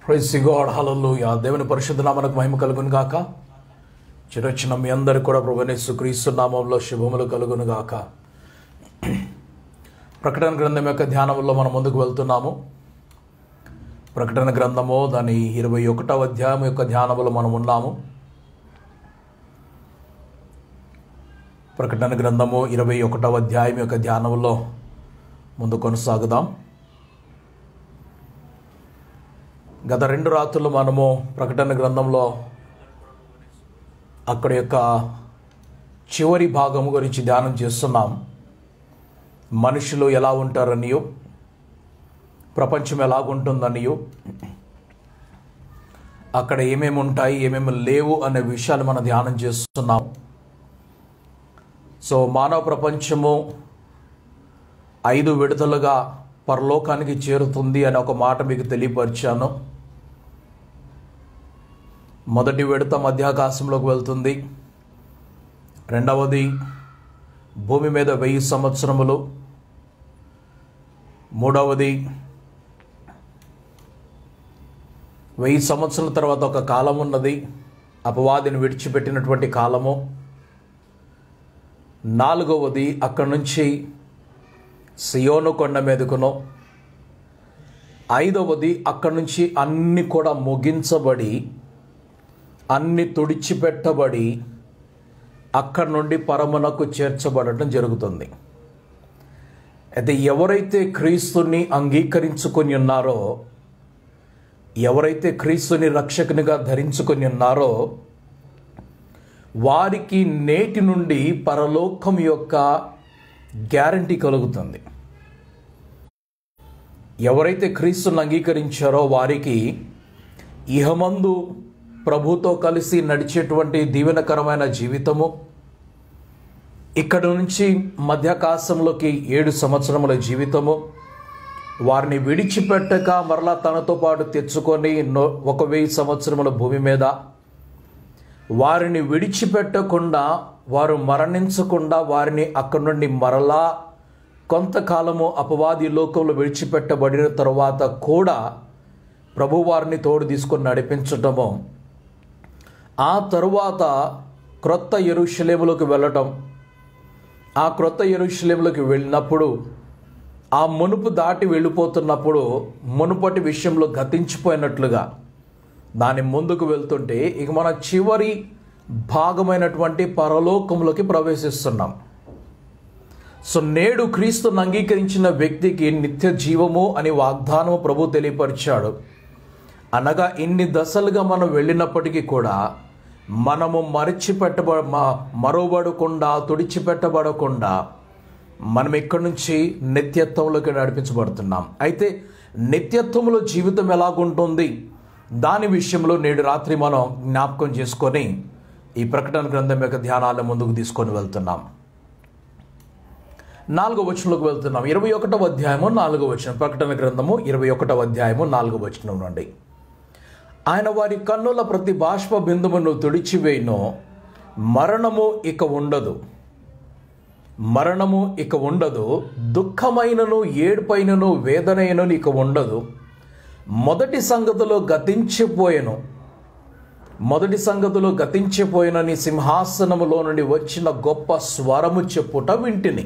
Praise God, హల్లెలూయా. దేవుని పరిశుద్ధ నామమునకు మహిమ కలుగును గాక. చిరొచ్చిన మీ అందరికీ కూడా ప్రభువైన యేసుక్రీస్తు నామములో శుభములు కలుగును గాక. ప్రకటన గ్రంథం యొక్క ధ్యానంలో మనం ముందుకు వెళ్తున్నాము. ప్రకటన గ్రంథము దాని 21వ అధ్యాయం యొక్క ధ్యానంలో మనం ఉన్నాము. ప్రకటన గ్రంథము 21వ అధ్యాయం యొక్క ధ్యానంలో ముందు కొనసాగుదాం. గత 2 రాత్రులు మనము ప్రకటన గ్రంథంలో అక్కడ యొక్క చివరి భాగము గురించి ధ్యానం చేస్తున్నాం. మనుషులు ఎలా ఉంటారనియో, ప్రపంచం ఎలాగుంటుందనియో, అక్కడ ఏమేమి ఉంటాయి ఏమేమి లేవు అనే విషయాలు మనం ధ్యానం చేస్తున్నాం. సో మానవ ప్రపంచము 5 విడతలుగా పరలోకానికి చేరుతుంది అనే ఒక మాట మీకు తెలియపరిచాను. మొదటి విడత మధ్యాకాశంలోకి వెళ్తుంది. రెండవది భూమి మీద 1000 సంవత్సరములు. మూడవది 1000 సంవత్సరాల తర్వాత ఒక కాలం ఉన్నది, అపవాదిని విడిచిపెట్టినటువంటి కాలము. నాలుగవది అక్కడి నుంచి సియోను కొండ మీదకును. ఐదవది అక్కడి నుంచి అన్ని కూడా ముగించబడి, అన్ని తుడిచిపెట్టబడి అక్కడి నుండి పరమునకు చేర్చబడటం జరుగుతుంది. అయితే ఎవరైతే క్రీస్తుని అంగీకరించుకొని ఉన్నారో, ఎవరైతే క్రీస్తుని రక్షకునిగా ధరించుకొని ఉన్నారో, వారికి నేటి నుండి పరలోకం యొక్క గ్యారంటీ కలుగుతుంది. ఎవరైతే క్రీస్తుని అంగీకరించారో వారికి ఇహమందు ప్రభుతో కలిసి నడిచేటువంటి దీవెనకరమైన జీవితము, ఇక్కడ నుంచి మధ్యాకాశంలోకి 7 సంవత్సరముల జీవితము, వారిని విడిచిపెట్టక మరలా తనతో పాటు తెచ్చుకొని 1000 సంవత్సరముల భూమి మీద, వారిని విడిచిపెట్టకుండా, వారు మరణించకుండా వారిని అక్కడి నుండి మరలా కొంతకాలము అపవాది లోకంలో విడిచిపెట్టబడిన తరువాత కూడా ప్రభు వారిని తోడు తీసుకొని నడిపించటము, ఆ తరువాత క్రొత్త యెరూషలేములోకి వెళ్ళటం. ఆ క్రొత్త యెరూషలేములోకి వెళ్ళినప్పుడు, ఆ మునుపు దాటి వెళ్ళిపోతున్నప్పుడు మునుపటి విషయంలో గతించిపోయినట్లుగా దాని ముందుకు వెళ్తుంటే ఇక మన చివరి భాగమైనటువంటి పరలోకంలోకి ప్రవేశిస్తున్నాం. సో నేడు క్రీస్తుని అంగీకరించిన వ్యక్తికి నిత్య జీవము అని వాగ్దానము ప్రభు తెలియపరిచాడు. అనగా ఇన్ని దశలుగా మనం వెళ్ళినప్పటికీ కూడా మనము మరోబడకుండా, తుడిచిపెట్టబడకుండా మనం ఇక్కడి నుంచి నిత్యత్వంలోకి నడిపించబడుతున్నాం. అయితే నిత్యత్వంలో జీవితం ఎలాగుంటుంది దాని విషయంలో నేడు రాత్రి మనం జ్ఞాపకం చేసుకొని ఈ ప్రకటన గ్రంథం యొక్క ధ్యానాల ముందుకు తీసుకొని వెళ్తున్నాం. 4వ వచనంలోకి వెళ్తున్నాం. 21వ అధ్యాయము 4వ వచనం. ప్రకటన గ్రంథము 21వ అధ్యాయము 4వ వచనం నుండి. ఆయన వారి కన్నుల ప్రతి బాష్ప బిందువును తుడిచివేయును, మరణము ఇక ఉండదు, మరణము ఇక ఉండదు, దుఃఖమైనను ఏడుపైనను వేదనైనను ఇక ఉండదు. మొదటి సంగతిలో గతించిపోయినని సింహాసనములో నుండి వచ్చిన గొప్ప స్వరము చెప్పుట వింటిని.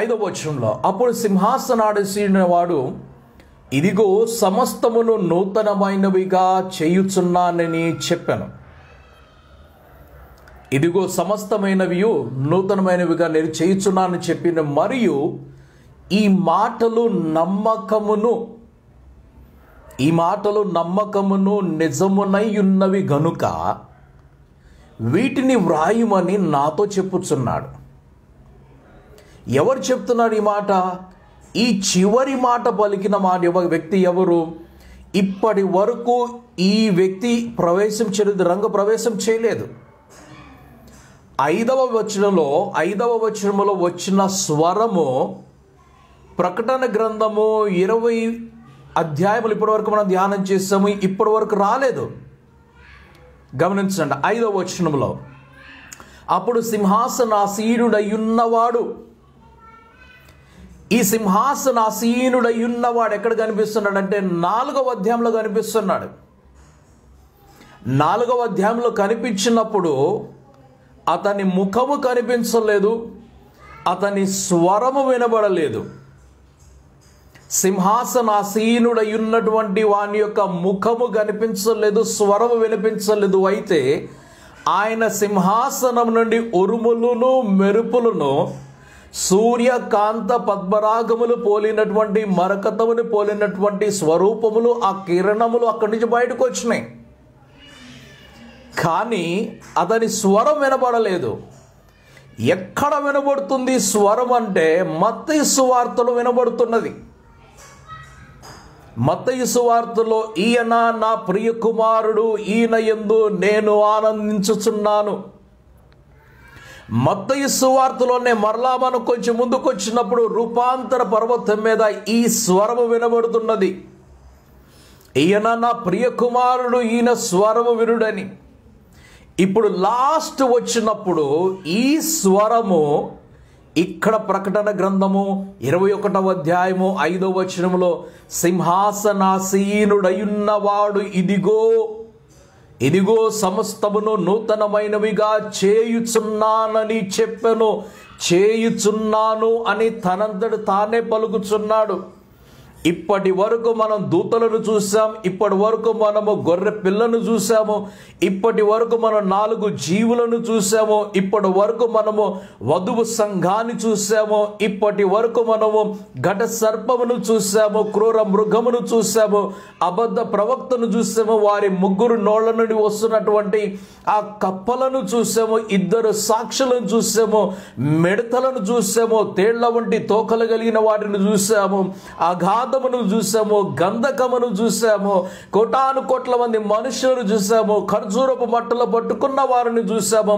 5వ వచనంలో, అప్పుడు సింహాసనాసీనుడైన వాడు, ఇదిగో సమస్తమును నూతనమైనవిగా చేయుచున్నానని చెప్పాను. ఇదిగో సమస్తమైనవి నూతనమైనవిగా నేను చేయుచున్నానని చెప్పిన, మరియు ఈ మాటలు నమ్మకమును నిజమునై ఉన్నవి గనుక వీటిని వ్రాయుమని నాతో చెప్పుచున్నాడు. ఎవరు చెప్తున్నారు ఈ మాట? ఈ చివరి మాట పలికిన వ్యక్తి ఎవరు? ఇప్పటి వరకు ఈ వ్యక్తి రంగ ప్రవేశం చేయలేదు. 5వ వచనములో వచ్చిన స్వరము ప్రకటన గ్రంథము 20 అధ్యాయములు ఇప్పటి వరకు మనం ధ్యానం చేసాము, ఇప్పటి వరకు రాలేదు. గమనించండి. 5వ వచనములో, అప్పుడు సింహాసనాసీనుడై ఉన్నవాడు ఈ సింహాసనాసీనుడై ఉన్నవాడు ఎక్కడ కనిపిస్తున్నాడంటే 4వ అధ్యాయంలో కనిపిస్తున్నాడు. 4వ అధ్యాయంలో కనిపించినప్పుడు అతని ముఖము కనిపించలేదు, అతని స్వరము వినబడలేదు. సింహాసనాసీనుడై ఉన్నటువంటి వాని యొక్క ముఖము కనిపించలేదు, స్వరము వినిపించలేదు. అయితే ఆయన సింహాసనం నుండి ఉరుములను మెరుపులను, సూర్యకాంత పద్మరాగములు పోలినటువంటి, మరకతమును పోలినటువంటి స్వరూపములు, ఆ కిరణములు అక్కడి నుంచి బయటకు వచ్చినాయి. కానీ అతని స్వరం వినబడలేదు. ఎక్కడ వినబడుతుంది స్వరం అంటే మత్తయి సువార్తలో వినబడుతున్నది. మత్తయి సువార్తలో ఈయన నా ప్రియ కుమారుడు, ఈయన యందు నేను ఆనందించుచున్నాను. మత్తయి సువార్తలోనే మరలా మనం కొంచెం ముందుకు వచ్చినప్పుడు రూపాంతర పర్వతం మీద ఈ స్వరము వినబడుతున్నది. ఈయన నా ప్రియ కుమారుడు, ఈయన స్వరము వినుడని. ఇప్పుడు లాస్ట్ వచ్చినప్పుడు ఈ స్వరము ఇక్కడ ప్రకటన గ్రంథము 21వ అధ్యాయము 5వ వచనములో సింహాసనాసీనుడయున్నవాడు ఇదిగో ఇదిగో సమస్తమును నూతనమైనవిగా చేయుచున్నానని చెప్పెను. చేయుచున్నాను అని తనంతటి తానే పలుకుచున్నాడు. ఇప్పటి వరకు మనం దూతలను చూసాం, ఇప్పటి వరకు మనము గొర్రె పిల్లను చూసాము, ఇప్పటి వరకు మనం 4 జీవులను చూసాము, ఇప్పటి వరకు మనము వధువు సంఘాన్ని చూసాము, ఇప్పటి వరకు మనము ఘట సర్పమును చూసాము, క్రూర మృగమును చూసాము, అబద్ధ ప్రవక్తను చూసాము, వారి 3 నోళ్ల నుండి వస్తున్నటువంటి ఆ కప్పలను చూసాము, 2 సాక్షులను చూసాము, మిడతలను చూసాము, తేళ్ల వంటి తోకలు కలిగిన వాటిని చూసాము, అగాధమును చూసాము, గంధకమును చూసాము, కోటాను కోట్ల మంది మనుషులను చూసాము, ఖర్జూరపు మట్టలు పట్టుకున్న వారిని చూసాము,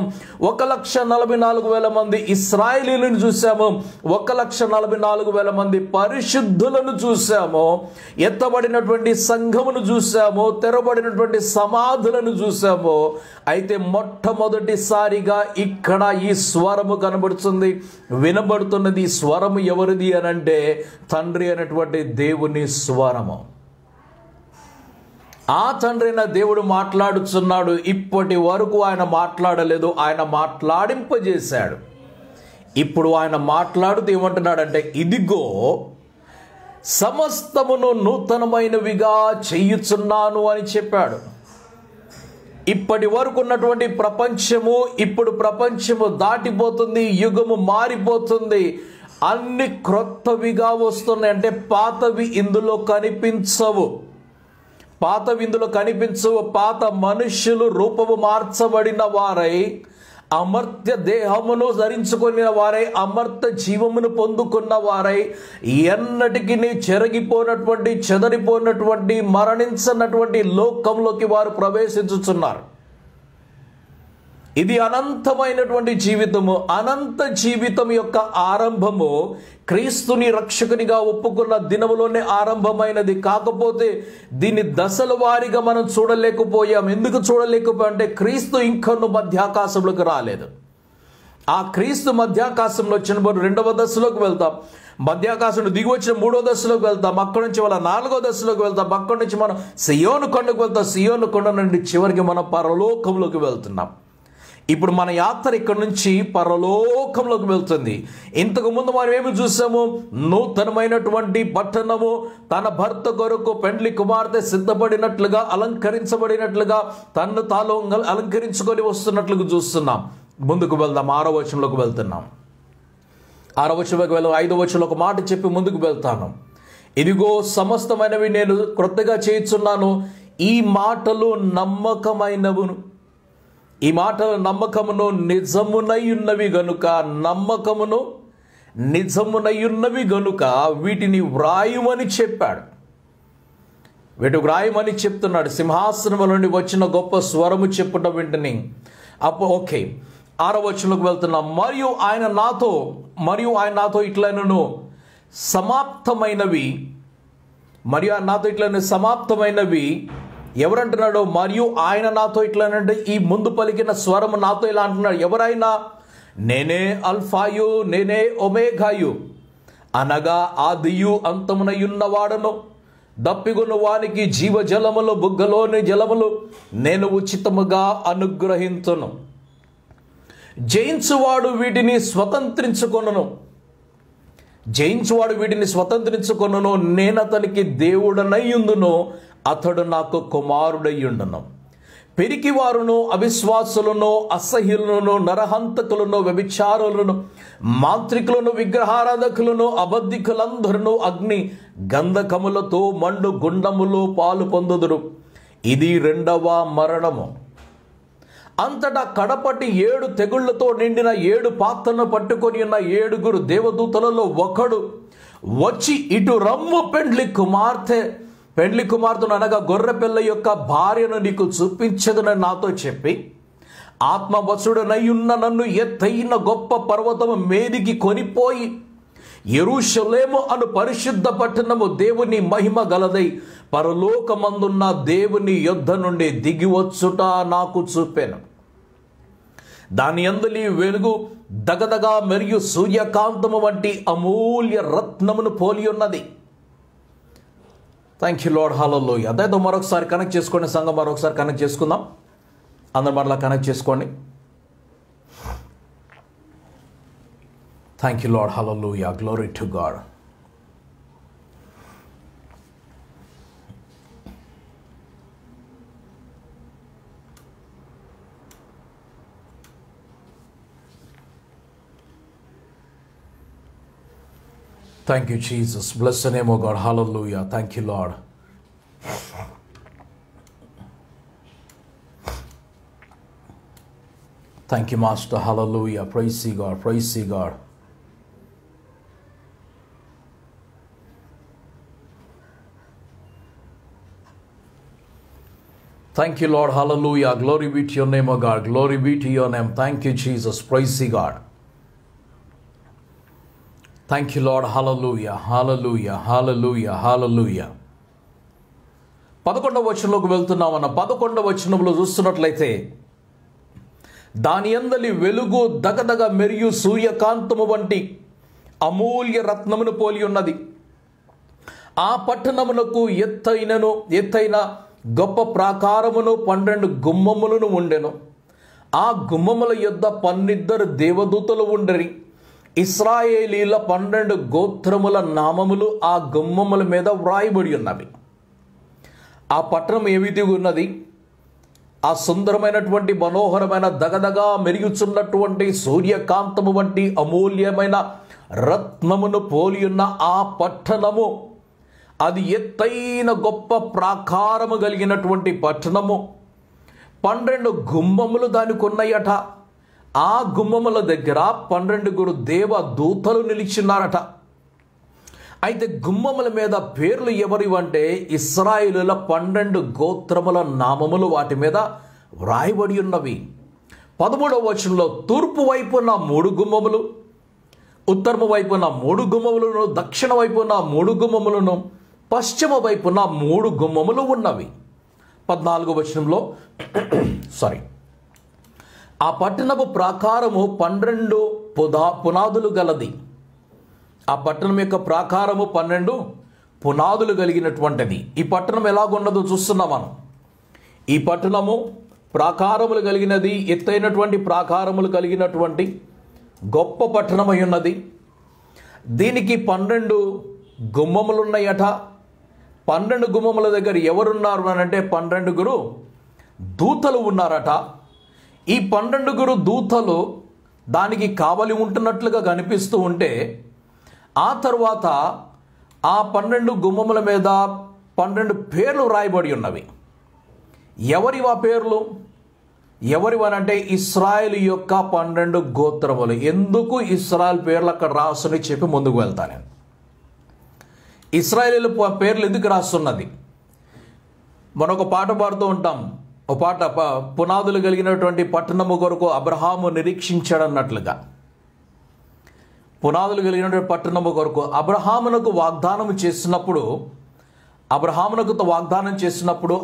1,44,000 మంది ఇశ్రాయేలీలను చూసాము, 1,44,000 మంది పరిశుద్ధులను చూసాము, ఎత్తబడినటువంటి సంఘమును చూసాము, తెరబడినటువంటి సమాధులను చూసాము. అయితే మొట్టమొదటిసారిగా ఇక్కడ ఈ స్వరము కనబడుతుంది, వినబడుతున్నది. ఈ స్వరము ఎవరిది అని అంటే తండ్రి అయినటువంటి దేవుని స్వరము. ఆ తండ్రి అయిన దేవుడు మాట్లాడుచున్నాడు. ఇప్పటి వరకు ఆయన మాట్లాడలేదు, ఆయన మాట్లాడింపజేశాడు. ఇప్పుడు ఆయన మాట్లాడుతూ ఏమంటున్నాడంటే ఇదిగో సమస్తమును నూతనమైనవిగా చేయుచున్నాను అని చెప్పాడు. ఇప్పటి వరకు ఉన్నటువంటి ప్రపంచము ఇప్పుడు ప్రపంచము దాటిపోతుంది, యుగము మారిపోతుంది, అన్ని క్రొత్తవిగా వస్తున్నాయి. అంటే పాతవి ఇందులో కనిపించవు, పాత మనుష్యులు రూపము మార్చబడిన వారై, అమర్త్య దేహమును ధరించుకున్న వారై, అమర్త్య జీవమును పొందుకున్న వారై, ఎన్నటికి చెరిగిపోయినటువంటి, చెదరిపోయినటువంటి, మరణించినటువంటి లోకంలోకి వారు ప్రవేశించుచున్నారు. ఇది అనంతమైనటువంటి జీవితము. అనంత జీవితం యొక్క ఆరంభము క్రీస్తుని రక్షకునిగా ఒప్పుకున్న దినములోనే ఆరంభమైనది. కాకపోతే దీన్ని దశల వారీగా మనం చూడలేకపోయాం. ఎందుకు చూడలేకపోయాం అంటే క్రీస్తు ఇంకను మధ్యాకాశంలోకి రాలేదు. ఆ క్రీస్తు మధ్యాకాశంలో వచ్చినప్పుడు 2వ దశలోకి వెళ్తాం, మధ్యాకాశం దిగి వచ్చిన 3వ దశలోకి వెళ్తాం, అక్కడి నుంచి మన 4వ దశలోకి వెళ్తాం, అక్కడి నుంచి మనం సియోను కొండకు వెళ్తాం, సియోను కొండ నుండి చివరికి మనం పరలోకంలోకి వెళ్తున్నాం. ఇప్పుడు మన యాత్ర ఇక్కడ నుంచి పరలోకంలోకి వెళ్తుంది. ఇంతకుముందు మనం ఏమి చూసాము? నూతనమైనటువంటి పట్టణము తన భర్త కొరకు పెండ్లి కుమార్తె సిద్ధపడినట్లుగా, అలంకరించబడినట్లుగా, తన్ను తాను అలంకరించుకొని వస్తున్నట్లుగా చూస్తున్నాం. ముందుకు వెళ్దాం, 6వ వచనంలోకి వెళ్తున్నాం. 6వ వచనంలోకి వెళ్దాం. 5వ వచనంలో ఒక మాట చెప్పి ముందుకు వెళ్తాను. ఇదిగో సమస్తమైనవి నేను క్రొత్తగా చేయుచున్నాను, ఈ మాటలు నమ్మకమైనవును. ఈ మాటలు నమ్మకమును నిజమునయున్నవి గనుక, నమ్మకమును నిజమునయున్నవి గనుక వీటిని వ్రాయుమని చెప్పాడు. వీటి వ్రాయమని చెప్తున్నాడు. సింహాసనము నుండి వచ్చిన గొప్ప స్వరము చెప్పుట వెంటనే ఓకే 6వ వచనంలోకి వెళ్తున్నాం. మరియు ఆయన నాతో ఇట్లనను సమాప్తమైనవి, సమాప్తమైనవి ఎవరంటున్నాడు? మరియు ఆయన నాతో ఇట్లనంటే ఈ ముందు పలికిన స్వరము నాతో ఇలా అంటున్నాడు. ఎవరైనా? నేనే అల్ఫాయు, నేనే ఒమేగాయు, అనగా ఆదియు అంతమునయున్నవాడను, దప్పిగొను వానికి జీవజలములు బుగ్గలోని జలములు నేను ఉచితముగా అనుగ్రహించును. జయించువాడు వీటిని స్వతంత్రించుకొనును, నేను అతనికి దేవుడనయ్యుందును, అతడు నాకు కుమారుడయ్యుండును. పిరికివారును, అవిశ్వాసులను, అసహ్యులను, నరహంతకులను, వ్యభిచారులను, మాంత్రికులను, విగ్రహారాధకులను, అబద్ధికులందరూ అగ్ని గంధకములతో మండు గుండములో పాలు పొందుదురు. ఇది 2వ మరణము. అంతటా కడపటి 7 తెగుళ్లతో నిండిన 7 పాత్రలను పట్టుకొని ఉన్న 7 దేవదూతలలో ఒకడు వచ్చి, ఇటు రమ్ము, పెండ్లి కుమార్తెను అనగా గొర్రెపిల్ల యొక్క భార్యను నీకు చూపించదని నాతో చెప్పి, ఆత్మవశుడనయ్యున్న నన్ను ఎత్తైన గొప్ప పర్వతము మీదికి కొనిపోయి, యెరూషలేము అను పరిశుద్ధ పట్టణము దేవుని మహిమ గలదై పరలోకమందున్న దేవుని యొద్ద నుండి దిగివచ్చుట నాకు చూపెను. దాని యందలి వెలుగు దగదగా మరియు సూర్యకాంతము వంటి అమూల్య రత్నమును పోలి ఉన్నది. థ్యాంక్ యూ లార్డ్, హల్లెలూయా. అదైతే మరొకసారి కనెక్ట్ చేసుకోండి సంఘం, మరొకసారి కనెక్ట్ చేసుకుందాం. అందరు మరలా కనెక్ట్ చేసుకోండి. Thank you lord, hallelujah, glory to God. Thank you, Jesus. Bless the name of God. Hallelujah. Thank you, Lord. Thank you, Master. Hallelujah. Praise ye God. Praise ye God. Thank you, Lord. Hallelujah. Glory be to your name, O God. Glory be to your name. Thank you, Jesus. Praise ye God. Thank you, Lord. Hallelujah. Hallelujah. Hallelujah. Hallelujah. 11వ వచనంలోకి వెళ్తున్నామన్న 11వ వచనంలో చూస్తున్నట్లయితే, దాని యందలి వెలుగు దగదగ మెరియు సూర్యకాంతము వంటి అమూల్య రత్నమును పోలి ఉన్నది. ఆ పట్టణమునకు ఎత్తైన గొప్ప ప్రాకారమును 12 గుమ్మములను ఉండెను. ఆ గుమ్మముల యొద్ద 12 దేవదూతలు ఉండరి. ఇశ్రాయేలీల 12 గోత్రముల నామములు ఆ గుమ్మముల మీద వ్రాయబడి ఉన్నవి. ఆ పట్టణం ఏ విధంగా ఉన్నది? ఆ సుందరమైనటువంటి మనోహరమైన దగదగా మెరుగుచున్నటువంటి సూర్యకాంతము వంటి అమూల్యమైన రత్నమును పోలి ఉన్న ఆ పట్టణము, అది ఎత్తైన గొప్ప ప్రాకారము కలిగినటువంటి పట్టణము. 12 గుమ్మములు దానికి ఉన్నాయట. ఆ గుమ్మముల దగ్గర 12 దేవదూతలు నిలిచిన్నారట. అయితే గుమ్మముల మీద పేర్లు ఎవరివంటే ఇశ్రాయేలుల 12 గోత్రముల నామములు వాటి మీద వ్రాయబడి ఉన్నవి. 13వ వచనంలో తూర్పు వైపున 3 గుమ్మములు, ఉత్తరము వైపున 3 గుమ్మములను, దక్షిణ వైపున 3 గుమ్మములను, పశ్చిమ వైపున 3 గుమ్మములు ఉన్నవి. 14వ వచనంలో ఆ పట్టణపు ప్రాకారము 12 పునాదులు గలది. ఆ పట్టణం యొక్క ప్రాకారము 12 పునాదులు కలిగినటువంటిది. ఈ పట్టణం ఎలాగున్నదో చూస్తున్నాం మనం. ఈ పట్టణము ప్రాకారములు కలిగినది, ఎత్తైనటువంటి ప్రాకారములు కలిగినటువంటి గొప్ప పట్టణమై ఉన్నది. దీనికి 12 గుమ్మములు ఉన్నాయట. 12 గుమ్మముల దగ్గర ఎవరున్నారు అంటే 12 దూతలు ఉన్నారట. ఈ 12 దూతలు దానికి కావలి ఉంటున్నట్లుగా కనిపిస్తూ ఉంటే, ఆ తర్వాత ఆ 12 గుమ్మముల మీద 12 పేర్లు రాయబడి ఉన్నవి. ఎవరివా పేర్లు? ఎవరివనంటే ఇశ్రాయేలు యొక్క 12 గోత్రములు. ఎందుకు ఇశ్రాయేల్ పేర్లు అక్కడ రాసుని చెప్పి ముందుకు వెళ్తాను నేను. ఇశ్రాయేలు పేర్లు ఎందుకు రాస్తున్నది? మనం ఒక పాట పాడుతూ ఉంటాం. ఒక పాట, పునాదులు కలిగినటువంటి పట్టణము కొరకు అబ్రహాము నిరీక్షించాడన్నట్లుగా. పునాదులు కలిగినటువంటి పట్టణము కొరకు అబ్రహామునకు వాగ్దానం చేసినప్పుడు,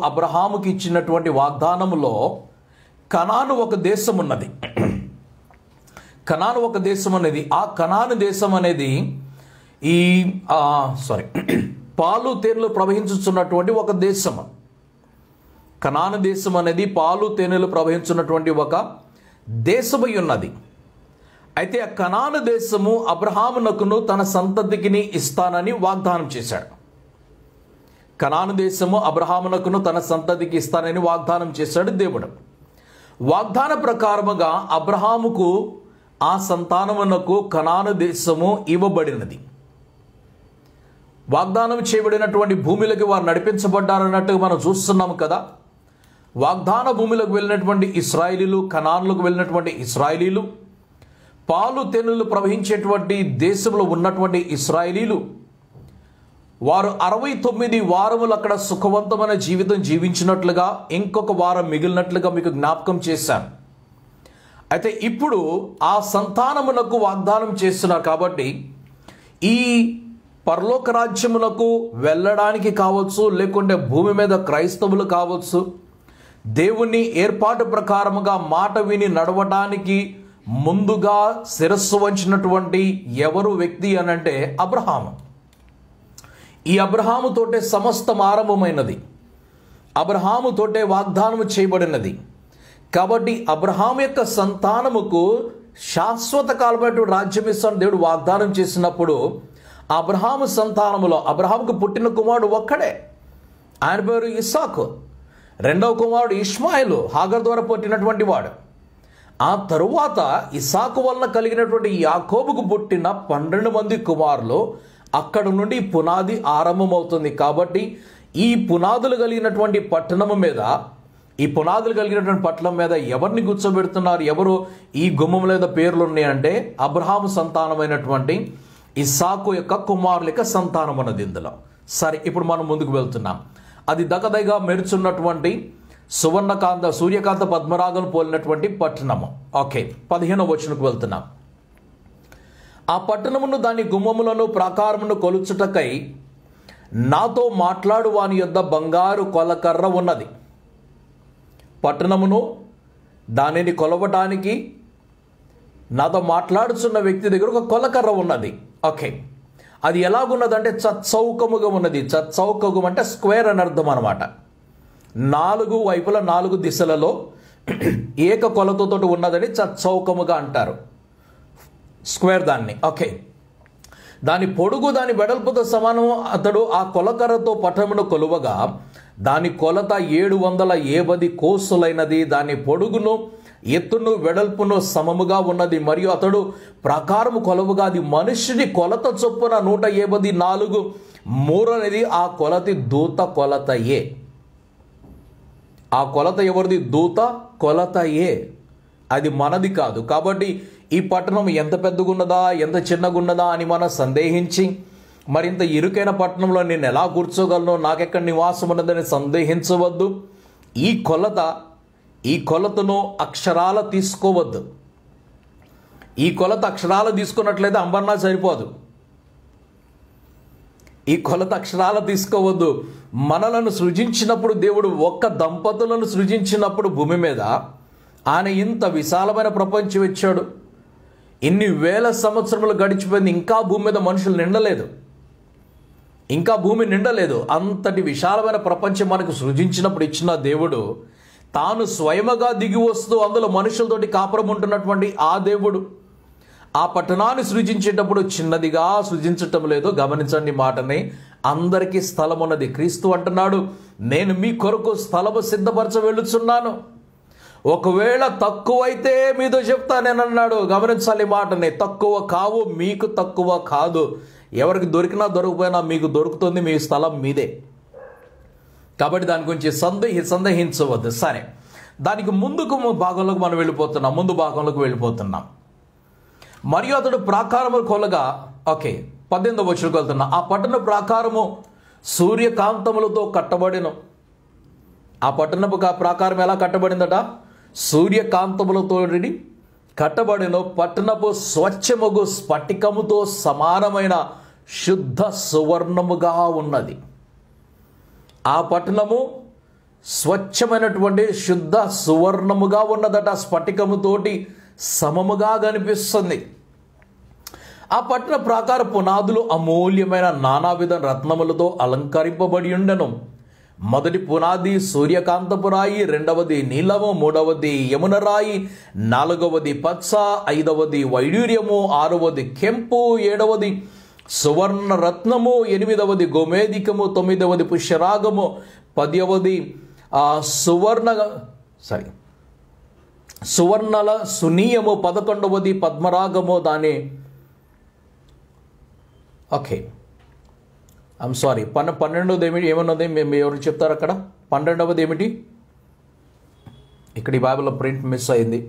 అబ్రహాముకి ఇచ్చినటువంటి వాగ్దానములో కనాను ఒక దేశం ఉన్నది. కనాను ఒక దేశం అనేది, ఆ కనాను దేశం అనేది ఈ పాలు తేనెలు ప్రవహించుతున్నటువంటి ఒక దేశము. కనాను దేశం అనేది పాలు తేనెలు ప్రవహించున్నటువంటి ఒక దేశమై ఉన్నది. అయితే ఆ కనాను దేశము అబ్రహామునకును తన సంతతికిని ఇస్తానని వాగ్దానం చేశాడు. కనాను దేశము అబ్రహామునకును తన సంతతికి ఇస్తానని వాగ్దానం చేశాడు దేవుడు. వాగ్దాన ప్రకారముగా అబ్రహాముకు ఆ సంతానమునకు కనాను దేశము ఇవ్వబడినది. వాగ్దానం చేయబడినటువంటి భూమిలోకి వారు నడిపించబడ్డారన్నట్టుగా మనం చూస్తున్నాము కదా. వాగ్దాన భూమిలోకి వెళ్ళినటువంటి ఇశ్రాయేలీలు, కనానులకు వెళ్ళినటువంటి ఇశ్రాయేలీలు, పాలు తేనెలు ప్రవహించేటువంటి దేశంలో ఉన్నటువంటి ఇశ్రాయేలీలు, వారు 69 వారములు అక్కడ సుఖవంతమైన జీవితం జీవించినట్లుగా ఇంకొక వారం మిగిలినట్లుగా మీకు జ్ఞాపకం చేశాను. అయితే ఇప్పుడు ఆ సంతానమునకు వాగ్దానం చేస్తున్నారు కాబట్టి ఈ పరలోక రాజ్యములకు వెళ్ళడానికి కావచ్చు, లేకుంటే భూమి మీద క్రైస్తవులు కావచ్చు, దేవుని ఏర్పాటు ప్రకారముగా మాట విని నడవడానికి ముందుగా శిరస్సు వంచినటువంటి ఎవరు వ్యక్తి అనంటే అబ్రహాము. ఈ అబ్రహాముతోటే సమస్తం ఆరంభమైనది, అబ్రహాముతోటే వాగ్దానము చేయబడినది. కాబట్టి అబ్రహాము యొక్క సంతానముకు శాశ్వత కాలమైన రాజ్యం ఇస్తాను దేవుడు వాగ్దానం చేసినప్పుడు అబ్రహాము సంతానములో అబ్రహాముకు పుట్టిన కుమారుడు ఒక్కడే, ఆయన పేరు ఇస్సాకు. రెండవ కుమారుడు ఇష్మాయిలు, హాగర్ ద్వారా పుట్టినటువంటి వాడు. ఆ తరువాత ఇస్సాకు వలన కలిగినటువంటి యాకోబుకు పుట్టిన 12 మంది కుమారులు. అక్కడ నుండి పునాది ఆరంభమవుతుంది. కాబట్టి ఈ పునాదులు కలిగినటువంటి పట్టణం మీద, ఈ పునాదులు కలిగినటువంటి పట్టణం మీద ఎవరిని కూర్చోబెడుతున్నారు, ఎవరు ఈ గుమ్మం మీద పేర్లు ఉన్నాయంటే అబ్రహాము సంతానమైనటువంటి ఇస్సాకు యొక్క కుమారుల యొక్క సంతానం అన్నది ఇందులో. సరే, ఇప్పుడు మనం ముందుకు వెళ్తున్నాం. అది దగదగా మెరుచున్నటువంటి సూర్యకాంత పద్మరాగం పోలినటువంటి పట్టణము. ఓకే, 15వ వచనంకు వెళ్తున్నాం. ఆ పట్టణమును దాని గుమ్మములను ప్రాకారమును కొలుచుటకై నాతో మాట్లాడు వాని యొద్ద బంగారు కొలకర్ర ఉన్నది. పట్టణమును దానిని కొలవటానికి నాతో మాట్లాడుచున్న వ్యక్తి దగ్గర ఒక కొలకర్ర ఉన్నది. ఓకే, అది ఎలాగున్నదంటే చచ్చౌకముగా ఉన్నది. చచ్చౌకము అంటే స్క్వేర్ అని అర్థం అనమాట. 4 వైపుల 4 దిశలలో ఏక కొలతతో ఉన్నదని చచ్చౌకముగా అంటారు, స్క్వేర్ దాన్ని. ఓకే, దాని పొడుగు దాని వెడల్పుతో సమానము. అతడు ఆ కొలకర్రతో పట్టణమును కొలువగా దాని కొలత 780 కోసులైనది. దాని పొడుగును ఎత్తును వెడల్పును సమముగా ఉన్నది. మరియు అతడు ప్రాకారము కొలవగా అది మనుష్యుని కొలత చొప్పున 184 మూరనేది. ఆ కొలతి దూత కొలతయే. ఆ కొలత ఎవరిది? దూత కొలతయే, అది మనది కాదు. కాబట్టి ఈ పట్టణం ఎంత పెద్దగున్నదా, ఎంత చిన్నగున్నదా అని మనం సందేహించి మరింత ఇరుకైన పట్టణంలో నేను ఎలా కూర్చోగలను, నాకెక్కడ నివాసం ఉన్నదని సందేహించవద్దు. ఈ కొలతను అక్షరాల తీసుకోవద్దు. ఈ కొలత అక్షరాలు తీసుకున్నట్లయితే అంబర్నా సరిపోదు. ఈ కొలత అక్షరాలు తీసుకోవద్దు. మనలను సృజించినప్పుడు దేవుడు ఒక్క దంపతులను సృజించినప్పుడు భూమి మీద ఆయన ఇంత విశాలమైన ప్రపంచం ఇచ్చాడు. ఇన్ని వేల సంవత్సరములు గడిచిపోయింది, ఇంకా భూమి మీద మనుషులు నిండలేదు, ఇంకా భూమి నిండలేదు. అంతటి విశాలమైన ప్రపంచం మనకు సృజించినప్పుడు ఇచ్చిన దేవుడు తాను స్వయముగా దిగి వస్తూ అందులో మనుషులతోటి కాపురం ఉంటున్నటువంటి ఆ దేవుడు ఆ పట్టణాన్ని సృజించేటప్పుడు చిన్నదిగా సృజించటం లేదు. గమనించండి మాటని, అందరికీ స్థలం ఉన్నది. క్రీస్తు అంటున్నాడు, నేను మీ కొరకు స్థలము సిద్ధపరచ వెళ్ళుచున్నాను. ఒకవేళ తక్కువైతే మీతో చెప్తానేనన్నాడు. గమనించాలి మాటని, తక్కువ కావు, మీకు తక్కువ కాదు. ఎవరికి దొరికినా దొరకపోయినా మీకు దొరుకుతుంది, మీ స్థలం మీదే. కాబట్టి దాని గురించి సందేహించవద్దు. సరే, దానికి ముందు భాగంలోకి మనం వెళ్ళిపోతున్నాం. మరియు అతడు ప్రాకారము కొలగా, ఓకే 18వ వచనంకి వెళ్తున్నా. ఆ పట్టణ ప్రాకారము సూర్యకాంతములతో కట్టబడిను. ఆ పట్టణపు ప్రాకారం ఎలా కట్టబడిందట? సూర్యకాంతములతో కట్టబడిన పట్టణపు స్వచ్ఛముగు స్ఫటికముతో సమానమైన శుద్ధ సువర్ణముగా ఉన్నది. ఆ పట్టణము స్వచ్ఛమైనటువంటి శుద్ధ సువర్ణముగా ఉన్నదట. స్ఫటికముతోటి సమముగా కనిపిస్తుంది. ఆ పట్టణ ప్రాకార పునాదులు అమూల్యమైన నానావిధ రత్నములతో అలంకరింపబడి ఉండెను. మొదటి పునాది సూర్యకాంతపు రాయి, రెండవది నీలము, మూడవది యమున రాయి, నాలుగవది పచ్చ, ఐదవది వైడూర్యము, ఆరవది కెంపు, ఏడవది సువర్ణ రత్నము, ఎనిమిదవది గోమేధికము, తొమ్మిదవది పుష్యరాగము, పదవది సువర్ణల సునీయము, 11వది పద్మరాగము. దాని ఓకే ఐమ్ సారీ 12వది ఏమిటి ఏమన్నది మేము ఎవరు చెప్తారు అక్కడ? 12వది ఏమిటి? ఇక్కడ ఈ బైబిల్లో ప్రింట్ మిస్ అయింది.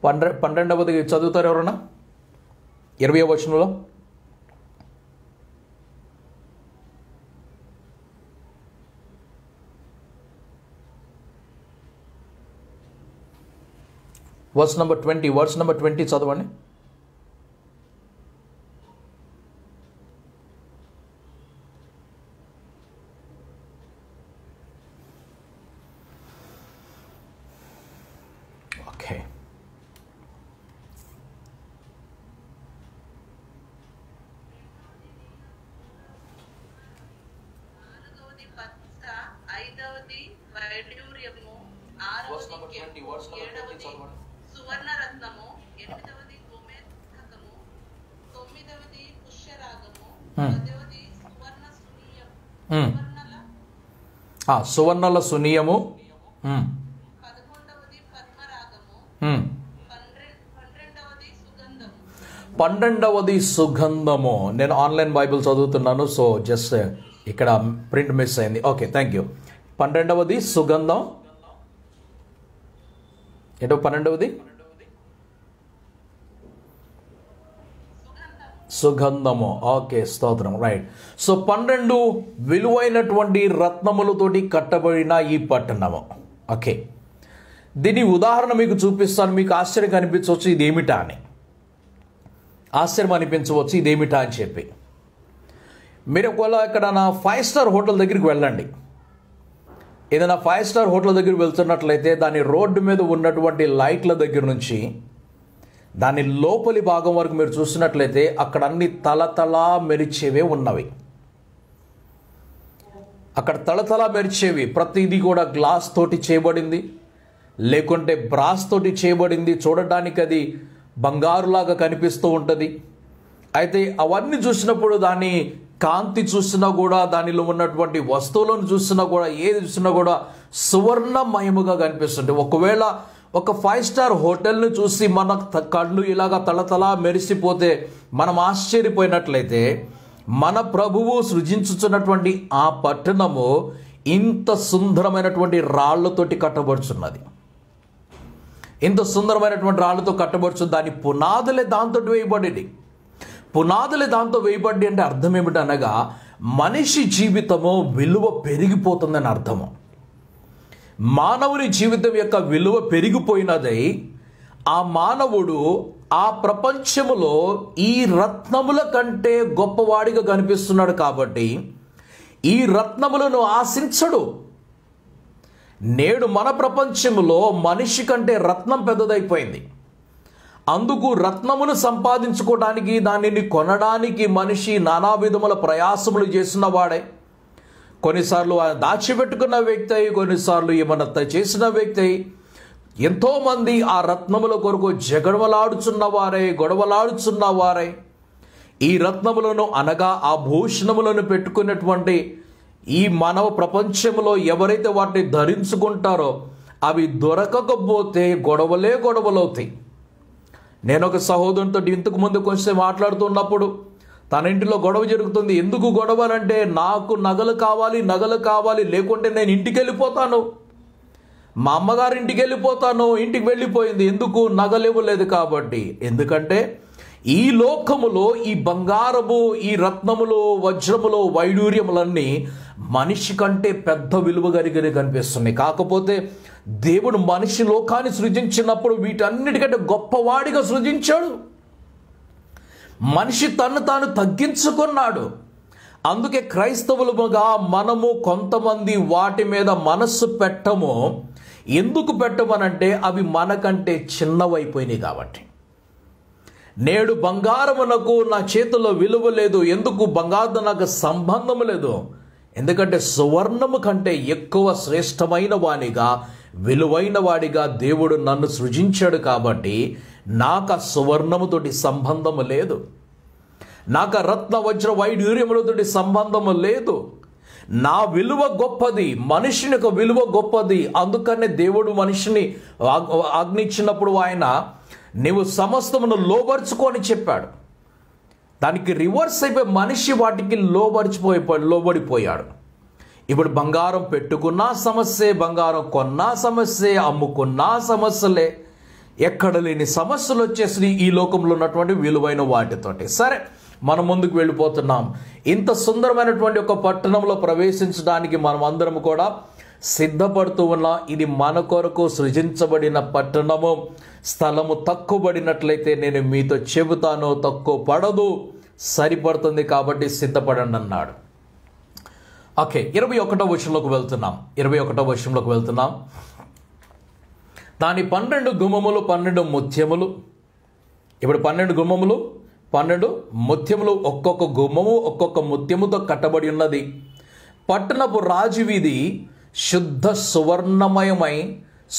12వది చదువుతారు ఎవరన్నా? 20వ వచనంలో వర్స్ నెంబర్ 20 చదవండి. ఓకే సువర్ణరత్నము, 8వది గోమేధికము, 9వది పుష్యరాగము, 10వది సువర్ణల సునీయము, 11వది పద్మరాగము, 12వది సుగంధము. నేను ఆన్లైన్ బైబిల్ చదువుతున్నాను, సో జస్ట్ ఇక్కడ ప్రింట్ మిస్ అయింది. Okay thank you. 12వది సుగంధం. ఏంటో 12వది సుగంధము. ఓకే స్తోత్రం. రైట్. సో 12 విలువైనటువంటి రత్నములతోటి కట్టబడిన ఈ పట్టణము. ఓకే, దీని ఉదాహరణ మీకు చూపిస్తాను. మీకు ఆశ్చర్యం అనిపించవచ్చు ఇదేమిటా అని, ఆశ్చర్యం అనిపించవచ్చు ఇదేమిటా అని చెప్పి. మీరు ఒకవేళ ఇక్కడ నా 5 స్టార్ హోటల్ దగ్గరికి వెళ్ళండి. ఏదైనా 5 స్టార్ హోటల్ దగ్గరికి వెళ్తున్నట్లయితే దాని రోడ్డు మీద ఉన్నటువంటి లైట్ల దగ్గర నుంచి దాని లోపలి భాగం వరకు మీరు చూసినట్లయితే అక్కడ అన్ని తలతలా మెరిచేవే ఉన్నవి. అక్కడ తలతలా మెరిచేవి ప్రతిదీ కూడా గ్లాస్ తోటి చేయబడింది, లేకుంటే బ్రాస్ తోటి చేయబడింది. చూడడానికి అది బంగారులాగా కనిపిస్తూ ఉంటుంది. అయితే అవన్నీ చూసినప్పుడు దాని కాంతి చూసినా కూడా, దానిలో ఉన్నటువంటి వస్తువులను చూసినా కూడా, ఏది చూసినా కూడా సువర్ణమయముగా కనిపిస్తుంది. ఒకవేళ ఒక 5 స్టార్ హోటల్ని చూసి మన కళ్ళు ఇలాగా తలతలా మెరిసిపోతే మనం ఆశ్చర్యపోయినట్లయితే, మన ప్రభువు సృజించుతున్నటువంటి ఆ పట్టణము ఇంత సుందరమైనటువంటి రాళ్లతోటి కట్టబడుచున్నది. ఇంత సుందరమైనటువంటి రాళ్లతో కట్టబడుచు. దాని పునాదులే దాంతో వేయబడి, పునాదులే దాంతో వేయబడి అంటే అర్థం ఏమిటనగా మనిషి జీవితము విలువ పెరిగిపోతుందని అర్థము. మానవుని జీవితం యొక్క విలువ పెరిగిపోయినదై ఆ మానవుడు ఆ ప్రపంచములో ఈ రత్నముల కంటే గొప్పవాడిగా కనిపిస్తున్నాడు. కాబట్టి ఈ రత్నములను ఆశించడు. నేడు మన ప్రపంచంలో మనిషి కంటే రత్నం పెద్దదైపోయింది. అందుకు రత్నమును సంపాదించుకోవడానికి, దానిని కొనడానికి మనిషి నానా విధముల ప్రయాసములు చేసిన వాడే. కొన్నిసార్లు ఆయన దాచిపెట్టుకున్న వ్యక్తి అయి, కొన్నిసార్లు ఏమన్నా చేసిన వ్యక్తి అయి, ఎంతోమంది ఆ రత్నముల కొరకు జగడవలాడుచున్న వారై, గొడవలాడుచున్న వారై, ఈ రత్నములను అనగా ఆ భూషణములను పెట్టుకున్నటువంటి ఈ మానవ ప్రపంచంలో ఎవరైతే వాటిని ధరించుకుంటారో అవి దొరకకపోతే గొడవలవుతాయి. నేను ఒక సహోదరునితో ఇంతకు ముందు కొంచెం మాట్లాడుతున్నప్పుడు తన ఇంటిలో గొడవ జరుగుతుంది. ఎందుకు గొడవ అంటే, నాకు నగలు కావాలి, లేకుంటే నేను ఇంటికి వెళ్ళిపోతాను, మా అమ్మగారి ఇంటికి వెళ్ళిపోతాను. ఇంటికి వెళ్ళిపోయింది. ఎందుకు? నగలు ఇవ్వలేదు కాబట్టి. ఎందుకంటే ఈ లోకములో ఈ బంగారము, ఈ రత్నములు, వజ్రములు, వైడూర్యములన్నీ మనిషి కంటే పెద్ద విలువ కలిగి కనిపిస్తున్నాయి. కాకపోతే దేవుడు మనిషి లోకాన్ని సృజించినప్పుడు వీటన్నిటికంటే గొప్పవాడిగా సృజించాడు. మనిషి తను తాను తగ్గించుకున్నాడు. అందుకే క్రైస్తవులుగా మనము కొంతమంది వాటి మీద మనస్సు పెట్టము. ఎందుకు పెట్టమనంటే అవి మనకంటే చిన్నవైపోయినాయి కాబట్టి. నేడు బంగారమునకు నా చేతిలో విలువ లేదు. ఎందుకు? బంగారం నాకు సంబంధం లేదు. ఎందుకంటే సువర్ణము కంటే ఎక్కువ శ్రేష్టమైన వానిగా, విలువైన వాడిగా దేవుడు నన్ను సృజించాడు కాబట్టి నాకు ఆ సువర్ణముతోటి సంబంధము లేదు. నాకు రత్న వజ్ర వైఢూర్యములతోటి సంబంధము లేదు. నా విలువ గొప్పది, మనిషిని యొక్క విలువ గొప్పది. అందుకనే దేవుడు మనిషిని ఆజ్ఞించినప్పుడు ఆయన నీవు సమస్తమును లోబరుచుకొని చెప్పాడు. దానికి రివర్స్ అయిపోయి మనిషి వాటికి లోబడిపోయాడు. ఇప్పుడు బంగారం పెట్టుకున్నా సమస్యే, బంగారం కొన్నా సమస్యే, అమ్ముకున్నా సమస్యలే, ఎక్కడ లేని సమస్యలు వచ్చేసి ఈ లోకంలో ఉన్నటువంటి విలువైన వాటితోటి. సరే, మనం ముందుకు వెళ్ళిపోతున్నాం. ఇంత సుందరమైనటువంటి ఒక పట్టణంలో ప్రవేశించడానికి మనం అందరం కూడా సిద్ధపడుతూ ఉన్నాం. ఇది మన కొరకు సృజించబడిన పట్టణము. స్థలము తక్కువబడినట్లయితే నేను మీతో చెబుతాను, తక్కువ పడదు, సరిపడుతుంది, కాబట్టి సిద్ధపడండి అన్నాడు. ఓకే, 21వ వచనంలోకి వెళ్తున్నాం. 21వ వచనంలోకి వెళ్తున్నాం. దాని 12 గుమ్మములు 12 ముత్యములు. ఇప్పుడు 12 గుమ్మములు 12 ముత్యములు, ఒక్కొక్క గుమ్మము ఒక్కొక్క ముత్యముతో కట్టబడి ఉన్నది. పట్టణపు రాజవీధి శుద్ధ సువర్ణమయమై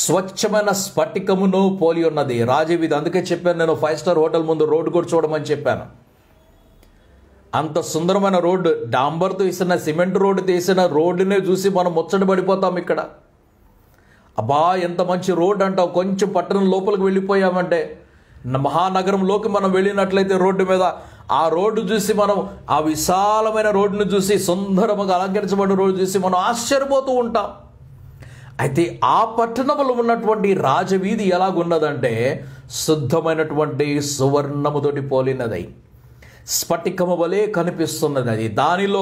స్వచ్ఛమైన స్ఫటికమును పోలి ఉన్నది. రాజవీధి, అందుకే చెప్పాను నేను 5 స్టార్ హోటల్ ముందు రోడ్డు కూడా చూడమని చెప్పాను. అంత సుందరమైన రోడ్డు, డాంబర్తో వేసిన, సిమెంట్ రోడ్డు తీసిన రోడ్డునే చూసి మనం ముచ్చట పడిపోతాం. ఇక్కడ అబ్బా ఎంత మంచి రోడ్డు అంటావు. కొంచెం పట్టణం లోపలికి వెళ్ళిపోయామంటే, మహానగరంలోకి మనం వెళ్ళినట్లయితే రోడ్డు మీద ఆ రోడ్డు చూసి మనం, ఆ విశాలమైన రోడ్డును చూసి, సుందరముగా అలంకరించబడిన రోడ్డు చూసి మనం ఆశ్చర్యపోతూ ఉంటాం. అయితే ఆ పట్టణంలో ఉన్నటువంటి రాజవీధి ఎలాగున్నదంటే శుద్ధమైనటువంటి సువర్ణముతోటి పోలినదై స్ఫటికము వలె కనిపిస్తున్నది. అది దానిలో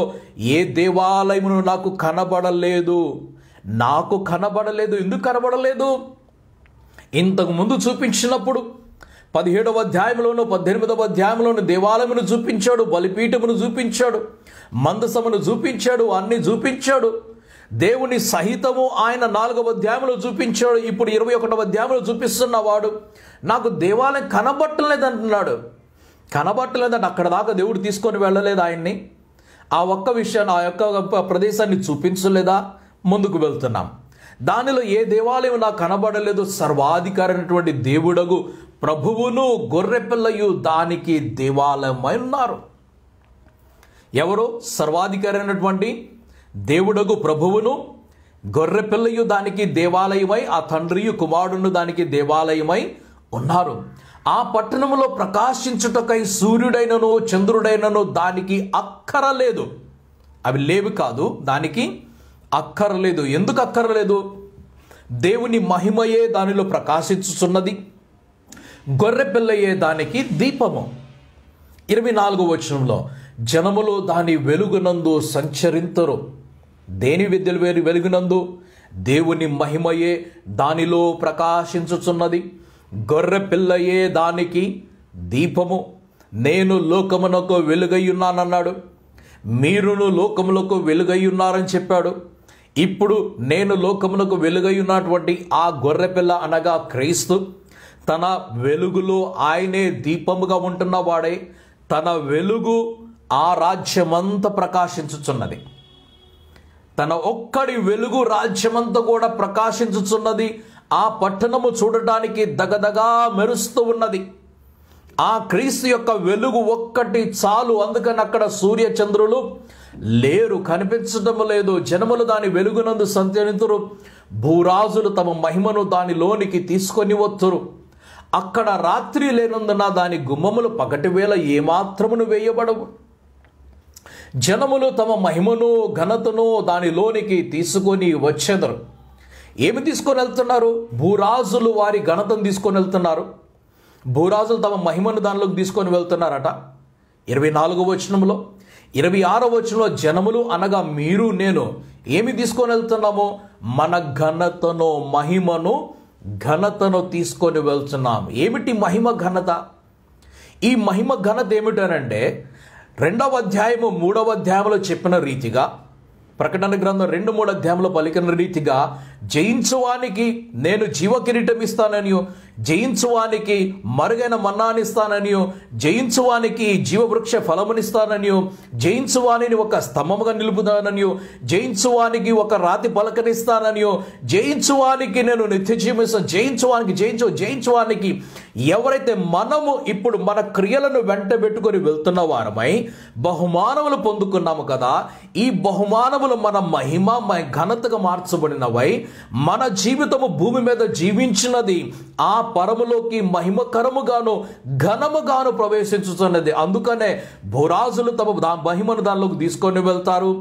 ఏ దేవాలయమును నాకు కనబడలేదు. ఎందుకు కనబడలేదు? ఇంతకు ముందు చూపించినప్పుడు 17వ అధ్యాయంలోను 18వ అధ్యాయంలోను దేవాలయమును చూపించాడు, బలిపీఠమును చూపించాడు, మందసమును చూపించాడు, అన్ని చూపించాడు. దేవుని సహితము ఆయన 4వ అధ్యాయంలో చూపించాడు. ఇప్పుడు 21వ అధ్యాయంలో చూపిస్తున్నవాడు నాకు దేవాలయం కనబట్టలేదంటున్నాడు. కనబట్టలేదంటే అక్కడ దాకా దేవుడు తీసుకొని వెళ్ళలేదు ఆయన్ని. ఆ ఒక్క విషయాన్ని, ఆ యొక్క ప్రదేశాన్ని చూపించలేదా? ముందుకు వెళ్తున్నాం. దానిలో ఏ దేవాలయం నాకు కనబడలేదు. సర్వాధికారి అయినటువంటి దేవుడగు ప్రభువును గొర్రెపిల్లయు దానికి దేవాలయమై ఉన్నారు. ఎవరు? సర్వాధికారి అయినటువంటి దేవుడగు ప్రభువును గొర్రెపిల్లయు దానికి దేవాలయమై, ఆ తండ్రియు కుమారుడును దానికి దేవాలయమై ఉన్నారు. ఆ పట్టణములో ప్రకాశించుటకై సూర్యుడైనను చంద్రుడైనను దానికి అక్కరలేదు. అవి లేవు కాదు, దానికి అక్కరలేదు. ఎందుకు అక్కరలేదు? దేవుని మహిమయే దానిలో ప్రకాశించుచున్నది, గొర్రెపిల్లయే దానికి దీపము. 24వ వచనంలో జనములు దాని వెలుగునందు సంచరింతురు. దేని వెలుగునందు? దేవుని మహిమయే దానిలో ప్రకాశించుచున్నది, గొర్రెపిల్లయే దానికి దీపము. నేను లోకమునకు వెలుగయ్యున్నానన్నాడు. మీరును లోకములకు వెలుగయ్యున్నారని చెప్పాడు. ఇప్పుడు నేను లోకమునకు వెలుగయ్యున్నటువంటి ఆ గొర్రెపిల్ల అనగా క్రీస్తు తన వెలుగులో ఆయనే దీపముగా ఉంటున్న వాడే, తన వెలుగు ఆ రాజ్యమంతా ప్రకాశించుచున్నది. తన ఒక్కడి వెలుగు రాజ్యమంతా కూడా ప్రకాశించుచున్నది. ఆ పట్టణము చూడటానికి దగదగా మెరుస్తూ ఉన్నది. ఆ క్రీస్తు యొక్క వెలుగు ఒక్కటి చాలు. అందుకని అక్కడ సూర్య చంద్రులు లేరు, కనిపించడం లేదు. జనములు దాని వెలుగునందు సంచరింతురు. భూరాజులు తమ మహిమను దానిలోనికి తీసుకొని వత్తురు. అక్కడ రాత్రి లేనందున దాని గుమ్మములు పగటి వేళ ఏమాత్రమును వేయబడవు. జనములు తమ మహిమను ఘనతను దానిలోనికి తీసుకొని వచ్చెదరు. ఏమి తీసుకొని వెళ్తున్నారు? భూరాజులు వారి ఘనతను తీసుకొని వెళ్తున్నారు. భూరాజులు తమ మహిమను దానిలోకి తీసుకొని వెళ్తున్నారట. 24వ వచనంలో, 26వ వచనంలో జనములు అనగా మీరు నేను ఏమి తీసుకొని వెళ్తున్నాము? మన ఘనతను, మహిమను, ఘనతను తీసుకొని వెళ్తున్నాం. ఏమిటి మహిమ ఘనత? ఈ మహిమ ఘనత ఏమిటనంటే 2వ అధ్యాయము 3వ అధ్యాయంలో చెప్పిన రీతిగా, ప్రకటన గ్రంథం 2-3 అధ్యాయంలో పలికిన రీతిగా జయించువానికి నేను జీవకిరీటం ఇస్తాననియో, జయించువానికి మరుగైన మన్నాని ఇస్తాననియో, జయించువానికి జీవవృక్ష ఫలమునిస్తాననియో, జయించువానిని ఒక స్తంభముగా నిలుపుతాననియో, జయించువానికి ఒక రాతి పలకనిస్తాననియో, జయించువానికి నేను నిత్య జీవిస్తాను, జయించువానికి ఎవరైతే మనము ఇప్పుడు మన క్రియలను వెంట పెట్టుకొని వెళ్తున్న వారమై బహుమానములు పొందుకున్నాము కదా, ఈ బహుమానములు మన మహిమ ఘనతగా మార్చబడినవై మన జీవితము భూమి మీద జీవించినది ఆ పరములోకి మహిమకరముగాను ఘనముగాను ప్రవేశించుతున్నది. అందుకనే భూరాజులు తమ మహిమను దానిలోకి తీసుకొని వెళ్తారు,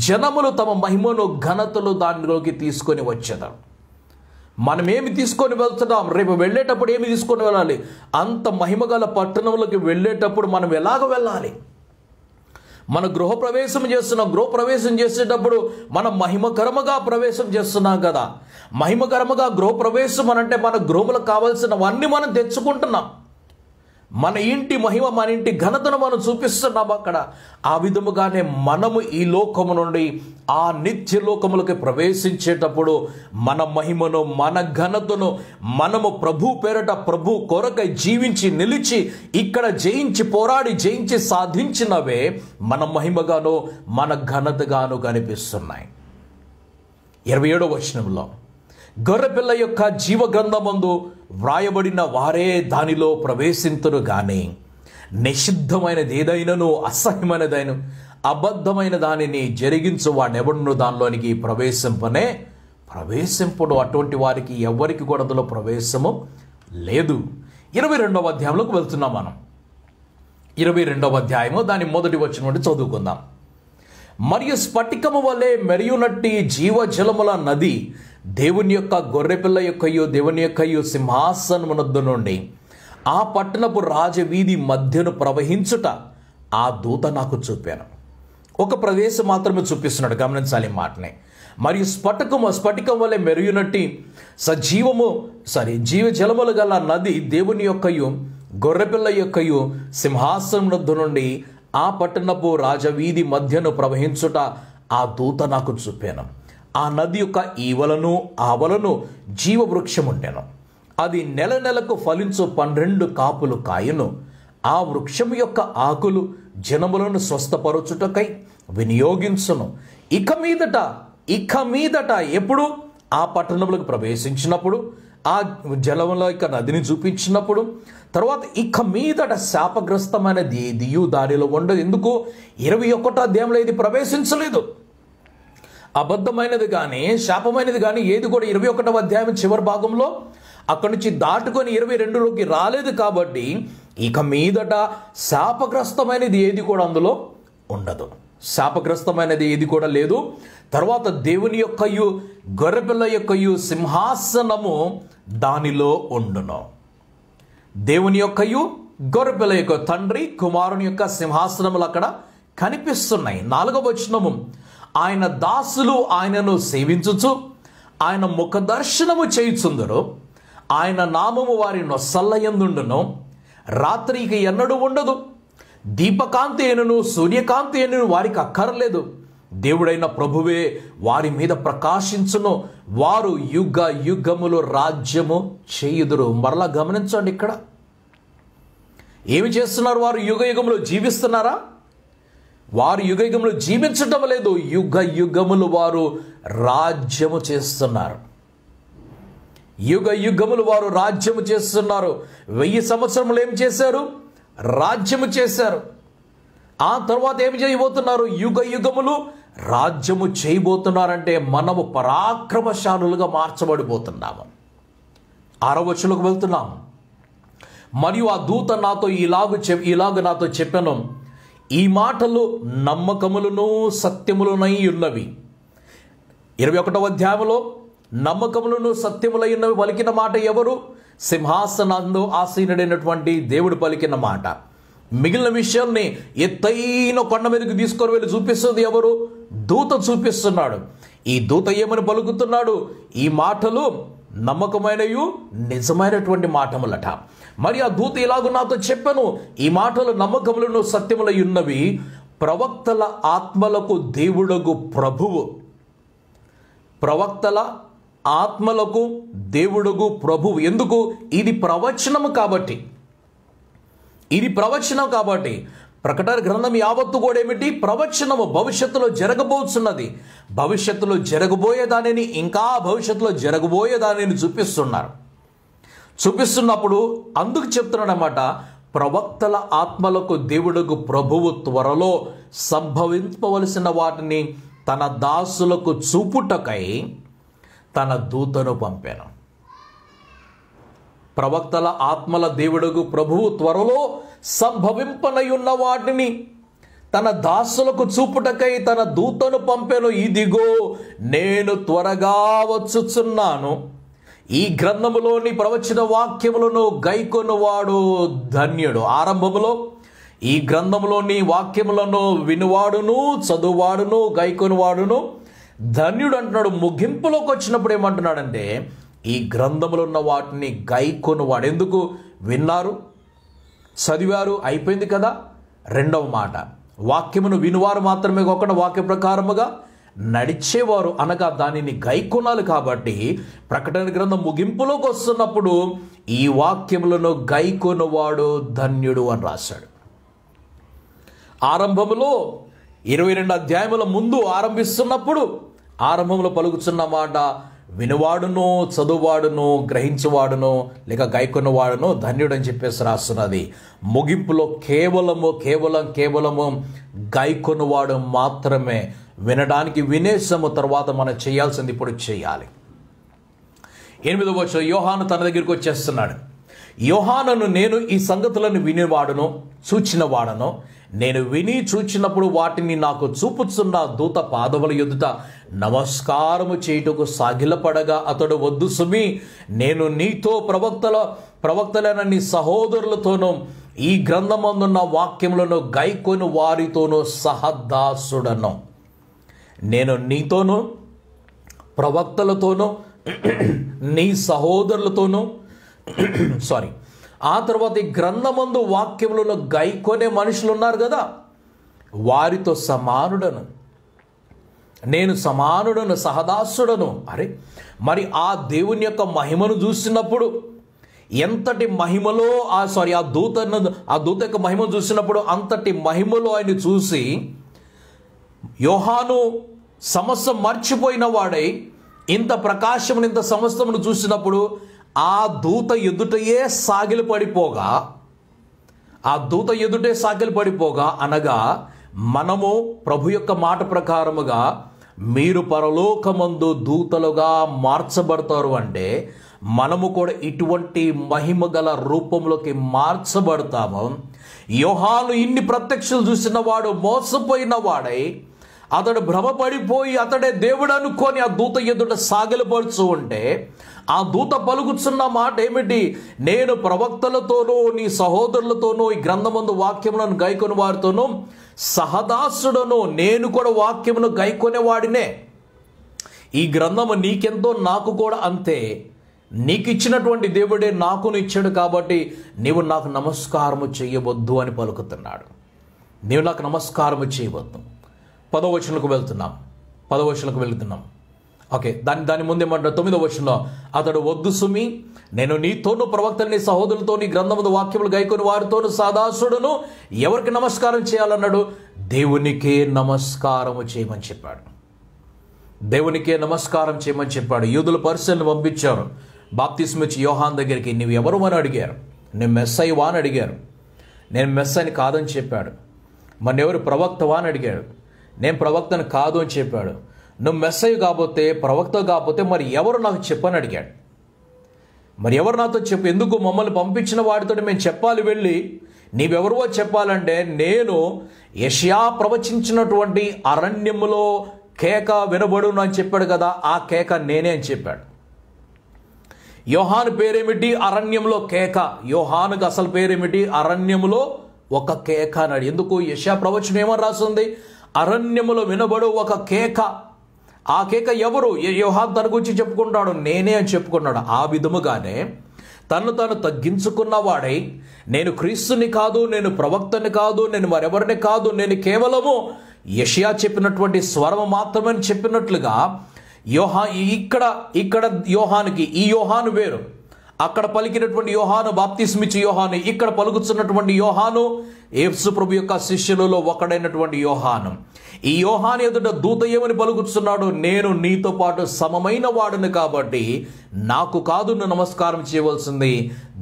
జనములు తమ మహిమను ఘనతలు దానిలోకి తీసుకొని వచ్చేదారు. మనం ఏమి తీసుకొని వెళ్తున్నాం, రేపు వెళ్ళేటప్పుడు ఏమి తీసుకొని వెళ్ళాలి, అంత మహిమగల పట్టణంలోకి వెళ్ళేటప్పుడు మనం ఎలాగ వెళ్ళాలి? మన గృహప్రవేశం చేసేటప్పుడు మనం మహిమకరముగా ప్రవేశం చేస్తున్నాం కదా. మహిమకరముగా గృహప్రవేశం అనంటే మన గృహములకు కావాల్సినవన్నీ మనం తెచ్చుకుంటున్నాం. మన ఇంటి మహిమ, మన ఇంటి ఘనతను మనం చూపిస్తున్నాం అక్కడ. ఆ విధముగానే మనము ఈ లోకము నుండి ఆ నిత్య లోకములకి ప్రవేశించేటప్పుడు మన మహిమను, మన ఘనతను మనము ప్రభు పేరట ప్రభు కొరకై జీవించి నిలిచి ఇక్కడ జయించి పోరాడి జయించి సాధించినవే మన మహిమగాను మన ఘనతగాను కనిపిస్తున్నాయి. 27వ వచనంలో గొర్రెపిల్ల యొక్క జీవ గ్రంథమందు వ్రాయబడిన వారే దానిలో ప్రవేశింతురు గాని నిషిద్ధమైనది ఏదైనను, అసహ్యమైనదైన అబద్ధమైన దానిని జరిగించు వాడెవడును దానిలోనికి ప్రవేశింపుడు. అటువంటి వారికి ఎవరికి కూడా అందులో ప్రవేశము లేదు. 22వ అధ్యాయంలోకి వెళ్తున్నాం మనం. 22వ అధ్యాయము దాని మొదటి వచనం నుండి చదువుకుందాం. మరియు స్ఫటికము వలె మెరియునట్టి జీవజలముల నది దేవుని యొక్క గొర్రెపిల్ల యొక్కయు దేవుని యొక్కయు సింహాసనమునొద్ద నుండి ఆ పట్టణపు రాజవీధి మధ్యను ప్రవహించుట ఆ దూత నాకు చూపాను. ఒక ప్రదేశం మాత్రమే చూపిస్తున్నాడు, గమనించాలి మాటనే. మరియు స్ఫటికం వలె మెరియునట్టి జీవజలములు గల నది దేవుని యొక్కయు గొర్రెపిల్ల యొక్కయు సింహాసనమునొద్ద నుండి ఆ పట్టణపు రాజవీధి మధ్యను ప్రవహించుట ఆ దూత నాకు చూపాను. ఆ నది యొక్క ఈవలను ఆవలను జీవవృక్షం ఉండెను. అది నెల నెలకు ఫలించు 12 కాపులు కాయను. ఆ వృక్షము యొక్క ఆకులు జనములను స్వస్థపరచుటకై వినియోగించును. ఇక మీదట ఎప్పుడు ఆ పట్టణంలోకి ప్రవేశించినప్పుడు, ఆ జలంలో ఇక నదిని చూపించినప్పుడు, తర్వాత ఇక మీదట శాపగ్రస్తమైనది ఏదియు దానిలో ఉండదు. ఎందుకు? 21వ అధ్యాయంలో ఇది ప్రవేశించలేదు. అబద్ధమైనది కానీ శాపమైనది కానీ ఏది కూడా 21వ అధ్యాయం చివరి భాగంలో అక్కడి నుంచి దాటుకొని 22లోకి రాలేదు. కాబట్టి ఇక మీదట శాపగ్రస్తమైనది ఏది కూడా అందులో ఉండదు. శాపగ్రస్తమైనది ఏది కూడా లేదు. తర్వాత దేవుని యొక్కయు గొర్రెపిల్ల యొక్కయు సింహాసనము దానిలో ఉండును. దేవుని యొక్కయు గొర్రెపిల్ల యొక్క తండ్రి కుమారుని యొక్క సింహాసనములు అక్కడ కనిపిస్తున్నాయి. 4వ వచనము, ఆయన దాసులు ఆయనను సేవించుచు ఆయన ముఖ దర్శనము చేయుచుందరు. ఆయన నామము వారి నొసల్లయందుండును. రాత్రికి ఎన్నడూ ఉండదు. దీపకాంతి అయినను సూర్యకాంతి అయినను వారికి అక్కర్లేదు. దేవుడైన ప్రభువే వారి మీద ప్రకాశించును. వారు యుగ యుగములు రాజ్యము చేయుదురు. మరలా గమనించండి, ఇక్కడ ఏమి చేస్తున్నారు? వారు యుగ యుగములు జీవిస్తున్నారా? వారు యుగ యుగములు జీవించటం లేదు. యుగ యుగములు వారు రాజ్యము చేస్తున్నారు. యుగ యుగములు వారు రాజ్యము చేస్తున్నారు. 1000 సంవత్సరములు ఏం చేశారు? రాజ్యము చేశారు. ఆ తర్వాత ఏమి చేయబోతున్నారు? యుగ యుగములు రాజ్యము చేయబోతున్నారంటే మనము పరాక్రమశాలులుగా మార్చబడిపోతున్నాము. 6వ వచనంలోకి వెళ్తున్నాము. మరియు ఆ దూత నాతో ఇలాగ నాతో చెప్పెను, ఈ మాటలు నమ్మకములను సత్యములనై ఉన్నవి. 21వ అధ్యాయంలో నమ్మకములను సత్యములై ఉన్నవి పలికిన మాట ఎవరు? సింహాసనందు ఆసీనుడైనటువంటి దేవుడు పలికిన మాట. మిగిలిన విషయాల్ని ఎత్తైన కొండ మీదకి తీసుకొని వెళ్ళి చూపిస్తుంది ఎవరు? దూత చూపిస్తున్నాడు. ఈ దూత ఏమని పలుకుతున్నాడు? ఈ మాటలు నమ్మకమైనయు నిజమైనటువంటి మాటములట. మరి ఆ దూత ఇలాగూ నాతో చెప్పెను, ఈ మాటలు నమ్మకములను సత్యములై ఉన్నవి. ప్రవక్తల ఆత్మలకు దేవుడగు ప్రభువు, ప్రవక్తల ఆత్మలకు దేవుడుగు ప్రభువు. ఎందుకు? ఇది ప్రవచనము కాబట్టి, ఇది ప్రవచనం కాబట్టి. ప్రకటన గ్రంథం యావత్తు కూడా ఏమిటి? ప్రవచనము. భవిష్యత్తులో జరగబోతున్నది, భవిష్యత్తులో జరగబోయే దానిని, ఇంకా భవిష్యత్తులో జరగబోయే దానిని చూపిస్తున్నప్పుడు అందుకు చెప్తున్నాడు అన్నమాట, ప్రవక్తల ఆత్మలకు దేవుడుకు ప్రభువు త్వరలో సంభవింపవలసిన వాటిని తన దాసులకు చూపుటకై తన దూతను పంపాను. ప్రవక్తల ఆత్మల దేవుడుకు ప్రభువు త్వరలో సంభవింపనయున్న వాటిని తన దాసులకు చూపుటకై తన దూతను పంపాను. ఇదిగో నేను త్వరగా వచ్చుచున్నాను. ఈ గ్రంథములోని ప్రవచన వాక్యములను గైకొనువాడు ధన్యుడు. ఆరంభములో ఈ గ్రంథములోని వాక్యములను వినువాడును, చదువువాడును, గైకొనువాడును ధన్యుడు అంటున్నాడు. ముగింపులోకి వచ్చినప్పుడు ఏమంటున్నాడంటే, ఈ గ్రంథములో ఉన్న వాటిని గైకొనువాడు. ఎందుకు? విన్నారు, చదివారు, అయిపోయింది కదా. రెండవ మాట, వాక్యమును వినువారు మాత్రమే కాకుండా వాక్య ప్రకారముగా నడిచేవారు, అనగా దానిని గైకొనాలి. కాబట్టి ప్రకటన గ్రంథం ముగింపులోకి వస్తున్నప్పుడు ఈ వాక్యములను గైకొనువాడు ధన్యుడు అని రాశాడు. ఆరంభములో 22 అధ్యాయముల ముందు ఆరంభిస్తున్నప్పుడు ఆరంభంలో పలుకుతున్న మాట, వినువాడును, చదువువాడును, గ్రహించువాడును, లేక గైకొన్నవాడును ధన్యుడు అని చెప్పేసి రాస్తున్నది. ముగింపులో కేవలము గైకొన్నవాడు మాత్రమే. వినడానికి వినేసము, తర్వాత మనం చేయాల్సింది ఇప్పుడు చేయాలి. 8వ వచనం, యోహాను తన దగ్గరికి వచ్చేస్తున్నాడు. యోహానును, నేను ఈ సంగతులను వినివాడును, చూచినవాడను. నేను విని చూచినప్పుడు వాటిని నాకు చూపుచున్న దూత పాదముల ఎదుట నమస్కారము చేయుటకు సాగిలపడగా అతడు, వద్దు సుమి, నేను నీతో ప్రవక్తలైన నీ సహోదరులతోనూ ఈ గ్రంథమందున్న వాక్యములను గైకొని వారితోనూ సహదాసుడను. నేను నీతోనూ ప్రవక్తలతోనూ నీ సహోదరులతోనూ ఆ తర్వాత ఈ గ్రంథమందు వాక్యములను గైకొనే మనుషులు ఉన్నారు కదా, వారితో సమానుడను. నేను సమానుడను, సహదాసుడను. అరే, మరి ఆ దేవుని యొక్క మహిమను చూసినప్పుడు ఎంతటి మహిమలో ఆ దూత యొక్క మహిమను చూసినప్పుడు అంతటి మహిమలో ఆయన చూసి యోహాను సమస్తం మర్చిపోయిన వాడై ఇంత ప్రకాశమును, ఇంత సమస్తమును చూసినప్పుడు ఆ దూత ఎదుటే సాగిలపడిపోగా, అనగా మనము ప్రభు యొక్క మాట ప్రకారముగా మీరు పరలోకమందు దూతలుగా మార్చబడతారు అంటే మనము కూడా ఇటువంటి మహిమ గల రూపంలోకి మార్చబడతాము. యోహాను ఇన్ని ప్రత్యక్షలు చూసిన వాడు మోసపోయిన వాడై అతడు భ్రమపడిపోయి అతడే దేవుడు అనుకొని ఆ దూత ఎదుట సాగిలపడుచు ఉంటే ఆ దూత పలుకుతున్న మాట ఏమిటి? నేను ప్రవక్తలతోనూ నీ సహోదరులతోనూ ఈ గ్రంథమందు వాక్యములను గైకొని వారితోనూ సహదాసుడను. నేను కూడా వాక్యమును గైకొనేవాడినే. ఈ గ్రంథము నీకెంతో నాకు కూడా అంతే. నీకు ఇచ్చినటువంటి దేవుడే నాకును ఇచ్చాడు, కాబట్టి నీవు నాకు నమస్కారము చేయవద్దు అని పలుకుతున్నాడు. నీవు నాకు నమస్కారము చేయవద్దు. 10వ వచనంకు వెళ్తున్నాం. ఓకే, దాని ముందు ఏమంటారు? 9వ వచనంలో, అతడు, వద్దు సుమి, నేను నీతోనూ ప్రవక్తని సహోదరులతో నీ గ్రంథమును వాక్యములు గైకొని వారితోనూ సాదాసుడును. ఎవరికి నమస్కారం చేయాలన్నాడు? దేవునికే నమస్కారము చేయమని చెప్పాడు. దేవునికే నమస్కారం చేయమని చెప్పాడు. యూదుల పరిశీలన పంపించారు. బాప్తిస్మ ఇచ్చి యోహాన్ దగ్గరికి, నీవు ఎవరు అని అడిగారు. నేను మెస్సయ్యవా అని అడిగారు. నేను మెస్సయ్యని కాదని చెప్పాడు. మన ఎవరు ప్రవక్తవా అని అడిగాడు. నేను ప్రవక్తను కాదు అని చెప్పాడు. నువ్వు మెస్సయ్య కాకపోతే, ప్రవక్త కాకపోతే మరి ఎవరు నాకు చెప్పని అడిగాడు. మరి ఎవరు నాతో చెప్పు, ఎందుకు మమ్మల్ని పంపించిన వాడితో మేము చెప్పాలి వెళ్ళి? నీవెవరివో చెప్పాలంటే, నేను యెషయా ప్రవచించినటువంటి అరణ్యములో కేక వినబడును అని చెప్పాడు కదా, ఆ కేక నేనే అని చెప్పాడు. యోహాను పేరేమిటి? అరణ్యంలో కేక. యోహానుకు అసలు పేరేమిటి? అరణ్యములో ఒక కేక అన్నాడు. ఎందుకు? యెషయా ప్రవచనం ఏమని రాస్తుంది? అరణ్యములో వినబడు ఒక కేక. ఆ కేక ఎవరు? యోహాను తన గురించి చెప్పుకుంటాడు, నేనే అని చెప్పుకున్నాడు. ఆ విధముగానే తను తగ్గించుకున్నవాడై, నేను క్రీస్తుని కాదు, నేను ప్రవక్తని కాదు, నేను మరెవరిని కాదు, నేను కేవలము యెషయా చెప్పినటువంటి స్వరము మాత్రమే చెప్పినట్లుగా ఇక్కడ ఇక్కడ యోహానుకి ఈ యోహాను వేరు. అక్కడ పలికినటువంటి యోహాను బాప్తిస్మిచ్చి యోహాను, ఇక్కడ పలుకుతున్నటువంటి యోహాను యేసు ప్రభు యొక్క శిష్యులలో ఒకడైనటువంటి యోహాను. ఈ యోహాను ఎదుట దూత ఏమని పలుకుతున్నాడు? నేను నీతో పాటు సమమైన వాడును కాబట్టి నాకు కాదు నువ్వు నమస్కారం చేయవలసింది,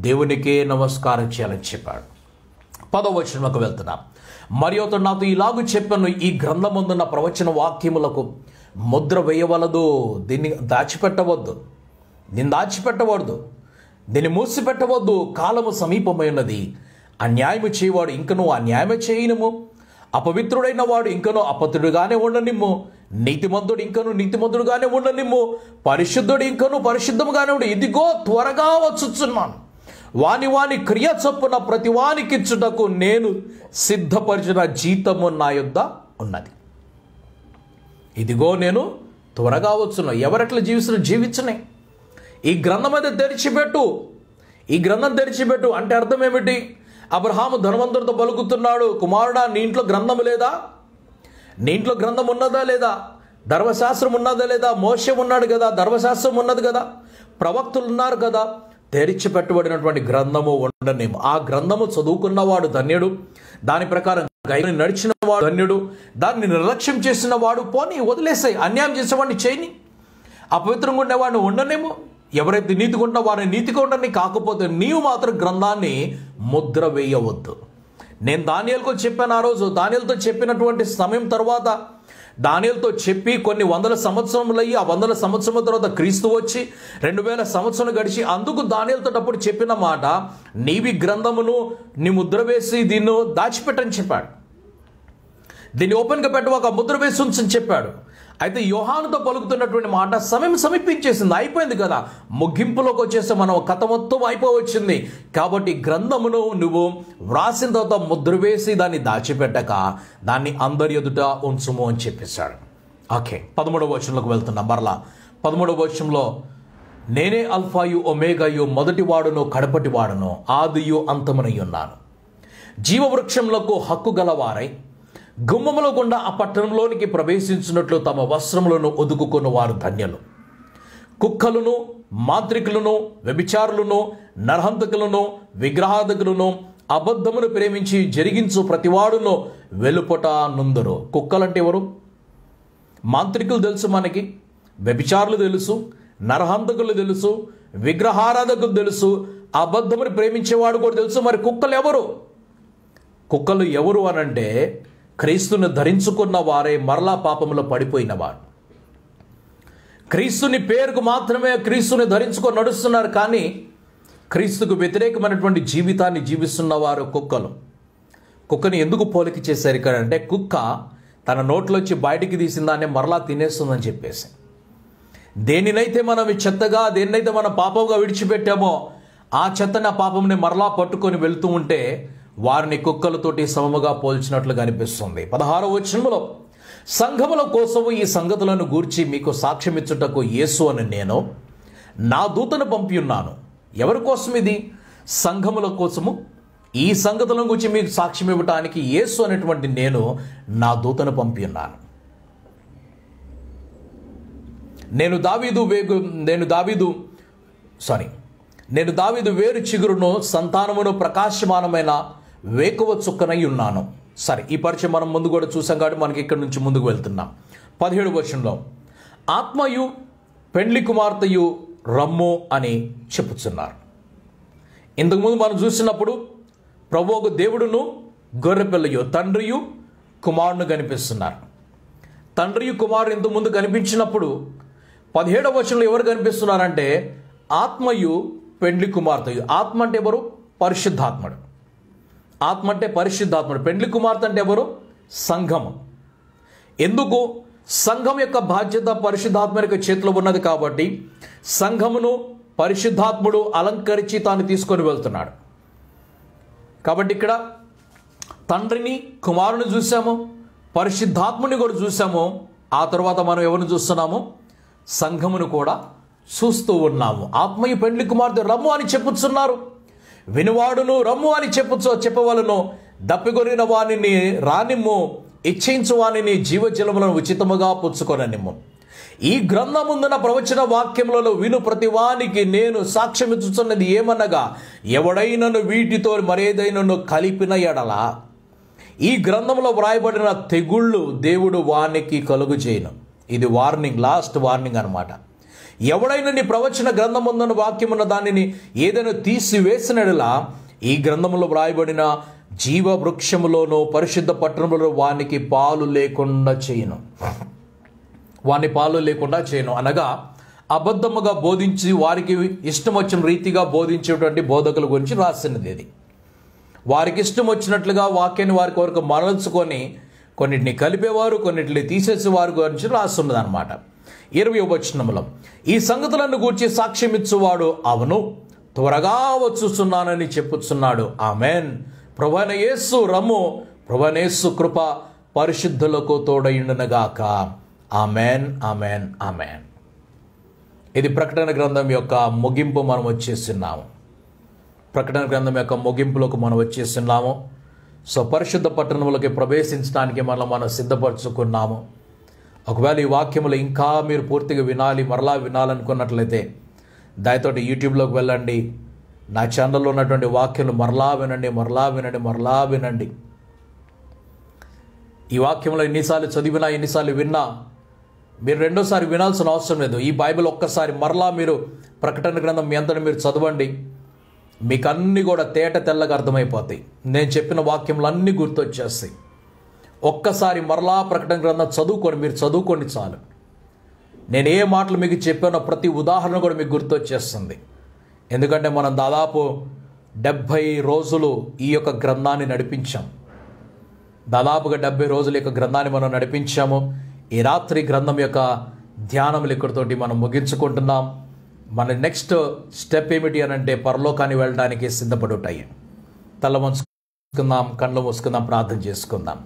దేవునికే నమస్కారం చేయాలని చెప్పాడు. 10వ వచనంలోకి వెళ్తున్నాం. మరియు అతడు నాతో ఇలాగూ చెప్పాను, ఈ గ్రంథమందున్న ప్రవచన వాక్యములకు ముద్ర వేయవలదు, దీన్ని దాచిపెట్టవద్దు, దీన్ని మూసిపెట్టవద్దు, కాలము సమీపమైనది. అన్యాయము చేయవాడు ఇంకనూ అన్యాయమే చేయనిము, అపవిత్రుడైన వాడు ఇంకనూ అపవిత్రుడుగానే ఉండనిమ్ము, నీతిమంతుడు ఇంకనూ నీతిమంతుడుగానే ఉండనిమ్ము, పరిశుద్ధుడు ఇంకనూ పరిశుద్ధముగానే ఉండు. ఇదిగో త్వరగా వచ్చుచున్నాను, వాని క్రియ చొప్పున ప్రతి వానికిచ్చుటకు నేను సిద్ధపరిచిన జీతము నా యొద్ద ఉన్నది. ఇదిగో నేను త్వరగా వచ్చున్నా. ఎవరెట్లా జీవించనే ఈ గ్రంథం అయితే తెరిచిపెట్టు, ఈ గ్రంథం తెరిచిపెట్టు అంటే అర్థం ఏమిటి? అబ్రహాము ధనవంతుడితో పలుకుతున్నాడు, కుమారుడా నీ ఇంట్లో గ్రంథం లేదా? నీ ఇంట్లో గ్రంథం ఉన్నదా లేదా? ధర్మశాస్త్రం ఉన్నదా లేదా? మోషే ఉన్నాడు కదా, ధర్మశాస్త్రం ఉన్నది కదా, ప్రవక్తులు ఉన్నారు కదా. తెరిచిపెట్టబడినటువంటి గ్రంథము ఉండనేమో. ఆ గ్రంథము చదువుకున్నవాడు ధన్యుడు, దాని ప్రకారం నడిచిన వాడు ధన్యుడు. దాన్ని నిర్లక్ష్యం చేసిన వాడు పోనీ వదిలేసాయి, అన్యాయం చేసేవాడిని చేయని, అపవిత్రంగా ఉండేవాడిని ఉండనేమో. ఎవరైతే నీతిగా ఉంటా వారిని నీతిగా ఉండని, కాకపోతే నీవు మాత్రం గ్రంథాన్ని ముద్ర వేయవద్దు. నేను దానియేలుకు చెప్పాను ఆ రోజు. దానియేలుతో చెప్పినటువంటి సమయం తర్వాత, దానియేలుతో చెప్పి కొన్ని వందల సంవత్సరములు అయ్యి, ఆ 100 సంవత్సరముల తర్వాత క్రీస్తు వచ్చి 2000 సంవత్సరాలు గడిచి, అందుకు దానియేలుతో అప్పుడు చెప్పిన మాట, నీవి గ్రంథమును నీ ముద్ర వేసి దీన్ని దాచిపెట్టని చెప్పాడు. దీన్ని ఓపెన్గా పెట్టు, ఒక ముద్ర వేసి ఉంచని చెప్పాడు. అయితే యోహానుతో పలుకుతున్నటువంటి మాట సమయం సమీపించేసింది, అయిపోయింది కదా, ముగింపులోకి వచ్చేస్తే మనం కథ మొత్తం అయిపోవచ్చింది. కాబట్టి గ్రంథమును నువ్వు వ్రాసిన తర్వాత ముద్ర వేసి దాన్ని దాచిపెట్టక దాన్ని అందరి ఎదుట ఉంచుము అని చెప్పేశాడు. ఓకే, 13వ వచనంలోకి వెళ్తున్నాం. మరలా 13వ వచనంలో, నేనే అల్ఫాయు ఒమేగాయు, మొదటి వాడును కడపటి వాడును, ఆదియు అంతమునై ఉన్నాను. జీవవృక్షములకు హక్కు గలవారై గుమ్మముల గుండా ఆ పట్టణంలోనికి ప్రవేశించినట్లు తమ వస్త్రములను ఒదుకుకొని వారు ధన్యులు. కుక్కలను, మాంత్రికులను, వ్యభిచారులను, నరహంతకులను, విగ్రహార్థకులను, అబద్ధమును ప్రేమించి జరిగించు ప్రతివాడును వెలుపట నుందరు. కుక్కలంటే ఎవరు? మాంత్రికులు తెలుసు మనకి, వ్యభిచారులు తెలుసు, నరహంతకులు తెలుసు, విగ్రహారాధకులు తెలుసు, అబద్ధమును ప్రేమించేవాడు కూడా తెలుసు. మరి కుక్కలు ఎవరు? కుక్కలు ఎవరు అనంటే క్రీస్తుని ధరించుకున్న వారే మరలా పాపంలో పడిపోయిన వారు. క్రీస్తుని పేరుకు మాత్రమే క్రీస్తుని ధరించుకొని నడుస్తున్నారు, కానీ క్రీస్తుకు వ్యతిరేకమైనటువంటి జీవితాన్ని జీవిస్తున్న వారు కుక్కలు. కుక్కని ఎందుకు పోలిక చేశారు ఇక్కడ అంటే, కుక్క తన నోట్లోంచి బయటికి తీసిన దాన్ని మరలా తినేస్తుందని చెప్పేసి, దేనినైతే మనం చెత్తగా, దేన్నైతే మనం పాపంగా విడిచిపెట్టామో ఆ చెత్తని, ఆ పాపంని మరలా పట్టుకొని వెళ్తూ ఉంటే వారిని కుక్కలతోటి సమముగా పోల్చినట్లుగా అనిపిస్తుంది. 16వ వచనంలో, సంఘముల కోసము ఈ సంగతులను గూర్చి మీకు సాక్ష్యమిచ్చుటకు యేసు అని నేను నా దూతను పంపి ఉన్నాను. ఎవరి కోసం ఇది? సంఘముల కోసము ఈ సంగతులను గురించి మీకు సాక్ష్యం ఇవ్వటానికి యేసు అనేటువంటి నేను నా దూతను పంపి ఉన్నాను. నేను దావీదు వేరు చిగురును, సంతానమును ప్రకాశమానమైన వేకువ చుక్కనై ఉన్నాను. సరే, ఈ పరిచయం మనం ముందు కూడా చూసాం కాబట్టి మనకి ఇక్కడ నుంచి ముందుకు వెళ్తున్నాం. 17వ వచనంలో, ఆత్మయు పెండ్లి కుమార్తెయు రమ్ము అని చెప్పుచున్నారు. ఇంతకుముందు మనం చూసినప్పుడు ప్రభువుకు దేవుడును గొర్రెపిల్లయు, తండ్రియు కుమారుని కనిపిస్తున్నారు. తండ్రియు కుమారుడు ఇంతకుముందు కనిపించినప్పుడు 17వ వచనంలో ఎవరు కనిపిస్తున్నారంటే ఆత్మయు పెండ్లి కుమార్తెయు. ఆత్మ అంటే ఎవరు? పరిశుద్ధాత్ముడు. ఆత్మ అంటే పరిశుద్ధాత్ముడు. పెండ్లి కుమార్తె అంటే ఎవరు? సంఘము. ఎందుకు? సంఘం యొక్క బాధ్యత పరిశుద్ధాత్మ యొక్క చేతిలో ఉన్నది కాబట్టి సంఘమును పరిశుద్ధాత్ముడు అలంకరించి తాను తీసుకొని వెళ్తున్నాడు. కాబట్టి ఇక్కడ తండ్రిని, కుమారుని చూసాము, పరిశుద్ధాత్ముని కూడా చూసాము. ఆ తర్వాత మనం ఎవరిని చూస్తున్నాము? సంఘమును కూడా చూస్తూ ఉన్నాము. ఆత్మీయ పెండ్లి కుమార్తె రమ్ము అని చెప్పుచున్నారు. వినువాడును రమ్ము అని చెప్పవలను. దప్పికొనిన వానిని రానిమ్ము, ఇచ్చించు వానిని జీవజలములను ఉచితముగా పుచ్చుకొననిమ్ము. ఈ గ్రంథముందున ప్రవచన వాక్యములలో విను ప్రతి వానికి నేను సాక్ష్యం ఇచ్చుచున్నది ఏమనగా, ఎవడైనను వీటితో మరేదైనను కలిపిన ఎడల ఈ గ్రంథంలో వ్రాయబడిన తెగుళ్ళు దేవుడు వానికి కలుగు చేయను. ఇది వార్నింగ్, లాస్ట్ వార్నింగ్ అనమాట. ఎవడైనా నీ ప్రవచన గ్రంథముందున వాక్యమున్న దానిని ఏదైనా తీసివేసినలా ఈ గ్రంథంలో వ్రాయబడిన జీవ వృక్షములోనూ పరిశుద్ధ పట్టణములో వానికి పాలు లేకుండా చేయను. వాని పాలు లేకుండా చేయను అనగా అబద్ధముగా బోధించి వారికి ఇష్టం వచ్చిన రీతిగా బోధించేటువంటి బోధకుల గురించి రాసినది. ఇది వారికి ఇష్టం వచ్చినట్లుగా వాక్యాన్ని వారికి వరకు మరల్చుకొని కొన్నిటిని కలిపేవారు, కొన్నిటిని తీసేసేవారి గురించి రాస్తున్నది అనమాట. 20వ వచనములో, ఈ సంగతులను గూర్చి సాక్ష్యం ఇచ్చువాడు అవును, త్వరగా వచ్చుచున్నానని చెప్పుచున్నాడు. ఆమెన్. ప్రభువైన యేసు రమ్ము, ప్రభువైన యేసు కృప పరిశుద్ధులకు తోడయుండునుగాక. Amen, amen, amen. ఇది ప్రకటన గ్రంథం యొక్క ముగింపు. మనం వచ్చేస్తున్నాము. ప్రకటన గ్రంథం యొక్క ముగింపులకు మనం వచ్చేస్తున్నాము. సో పరిశుద్ధ పట్టణములకి ప్రవేశించడానికి మనం సిద్ధపరచుకున్నాము. ఒకవేళ ఈ వాక్యములు ఇంకా మీరు పూర్తిగా వినాలి, మరలా వినాలనుకున్నట్లయితే దయతోటి యూట్యూబ్లోకి వెళ్ళండి. నా ఛానల్లో ఉన్నటువంటి వాక్యాలు మరలా వినండి, మరలా వినండి, మరలా వినండి. ఈ వాక్యంలో ఎన్నిసార్లు చదివినా, ఎన్నిసార్లు విన్నా మీరు రెండోసారి వినాల్సిన అవసరం లేదు. ఈ బైబిల్ ఒక్కసారి మరలా మీరు ప్రకటన గ్రంథం మీ అంతటా మీరు చదవండి. మీకు అన్నీ కూడా తేట తెల్లగా అర్థమైపోతాయి. నేను చెప్పిన వాక్యములు అన్నీ గుర్తొచ్చేస్తాయి. ఒక్కసారి మరలా ప్రకటన గ్రంథం మీరు చదువుకోండి చాలు. నేను ఏ మాటలు మీకు చెప్పానో ప్రతి ఉదాహరణ కూడా మీకు గుర్తొచ్చేస్తుంది. ఎందుకంటే మనం దాదాపు 70 రోజులు ఈ యొక్క గ్రంథాన్ని నడిపించాం. దాదాపుగా 70 రోజుల యొక్క గ్రంథాన్ని మనం నడిపించాము. ఈ రాత్రి గ్రంథం యొక్క ధ్యానములు ఇక్కడితోటి మనం ముగించుకుంటున్నాం. మన నెక్స్ట్ స్టెప్ ఏమిటి అని అంటే పరలోకాన్ని వెళ్ళడానికి సిద్ధపడుతాయి. తల వంచుకుందాం, కళ్ళు మూసుకుందాం, ప్రార్థన చేసుకుందాం.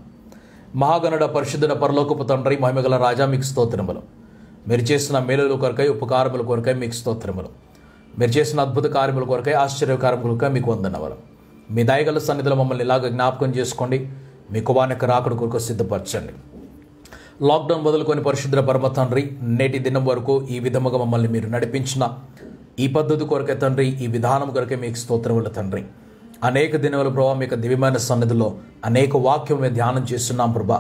మహాగణుడ పరిశుద్ధుడ పరలోకపు తండ్రి, మహిమగల రాజా, మీకు స్తోత్రములు. మీరు చేసిన మేలుల కొరకై, ఉపకారముల కొరకై మీకు స్తోత్రములు. మీరు చేసిన అద్భుత కార్యముల కొరకై, ఆశ్చర్యకార్యముల కొరకై మీకు వందనములు. మీ దయగల సన్నిధిలో మమ్మల్ని ఇలాగ జ్ఞాపకం చేసుకోండి. మీ కుమారునికి రాకడ కొరకు సిద్ధపరచండి. లాక్డౌన్ మొదలుకొని పరిశుద్ధ పరమ తండ్రి, నేటి దినం వరకు ఈ విధముగా మమ్మల్ని మీరు నడిపించిన ఈ పద్ధతి కొరకే తండ్రి, ఈ విధానం కొరకే మీకు స్తోత్రములు తండ్రి. అనేక దినముల ప్రభావ మీకు దివ్యమైన సన్నిధిలో అనేక వాక్యం మేము ధ్యానం చేస్తున్నాం ప్రభా.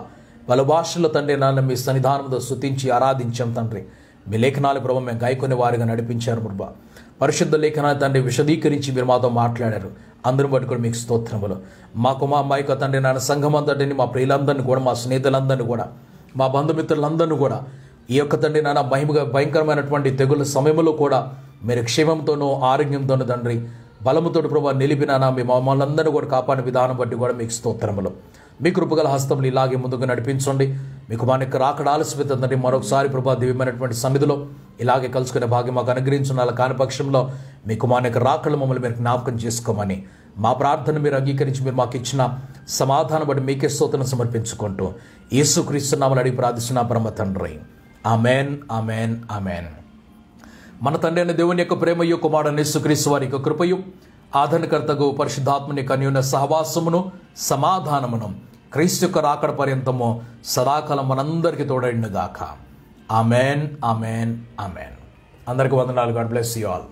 పలు భాషల్లో తండ్రి నాన్న మీ సన్నిధానంతో స్తుతించి ఆరాధించాం తండ్రి. మీ లేఖనాలు ప్రభావ మేము గాయకొని వారిగా నడిపించారు ప్రభా. పరిశుద్ధ లేఖనాలు తండ్రి విశదీకరించి మీరు మాతో మాట్లాడారు. అందరూ బట్టి కూడా మీకు స్తోత్రములు. మాకు మా అమ్మాయికి తండ్రి నాన్న సంఘం అంతటిని, మా ప్రియులందరినీ కూడా, మా స్నేహితులందరినీ కూడా, మా బంధుమిత్రులందరినీ కూడా ఈ యొక్క తండ్రి నాన్న భయంకరమైనటువంటి తెగుల సమయంలో కూడా మీరు క్షేమంతోనూ ఆరోగ్యంతోనూ తండ్రి బలముతో ప్రభావ నిలిపినానా మీ మమ్మల్ని అందరినీ కూడా కాపాడే విధానం బట్టి కూడా మీకు స్తోత్రములు. మీ కృపగల హస్తములు ఇలాగే ముందుకు నడిపించండి. మీకు మనకి రాకడ ఆలస్యత తండ్రి మరొకసారి ప్రభా దివ్యమైనటువంటి సన్నిధిలో ఇలాగే కలుసుకునే భాగ్యం మాకు అనుగ్రహించున్న కాని పక్షంలో మీకు మనకి రాకడ మమ్మల్ని మీరు జ్ఞాపకం చేసుకోమని మా ప్రార్థన మీరు అంగీకరించి మీరు మాకు ఇచ్చిన సమాధానం బట్టి మీకే స్తోత్రం సమర్పించుకుంటూ యేసుక్రీస్తు నామములో అడిగి ప్రార్థిస్తున్నా పరమ తండ్రి. Amen, amen, amen. మన తండ్రి అయిన దేవుని యొక్క ప్రేమయు, కుమారుడైన యేసుక్రీస్తు వారి యొక్క కృపయు, ఆదరణకర్తకు పరిశుద్ధాత్మని యొక్క అన్యోన్య సహవాసమును, సమాధానమును క్రీస్తు యొక్క రాకడ పర్యంతము సదాకాలం మనందరికీ తోడైండుగాక. Amen, amen, amen. అందరికీ వందనాలు. God bless you all.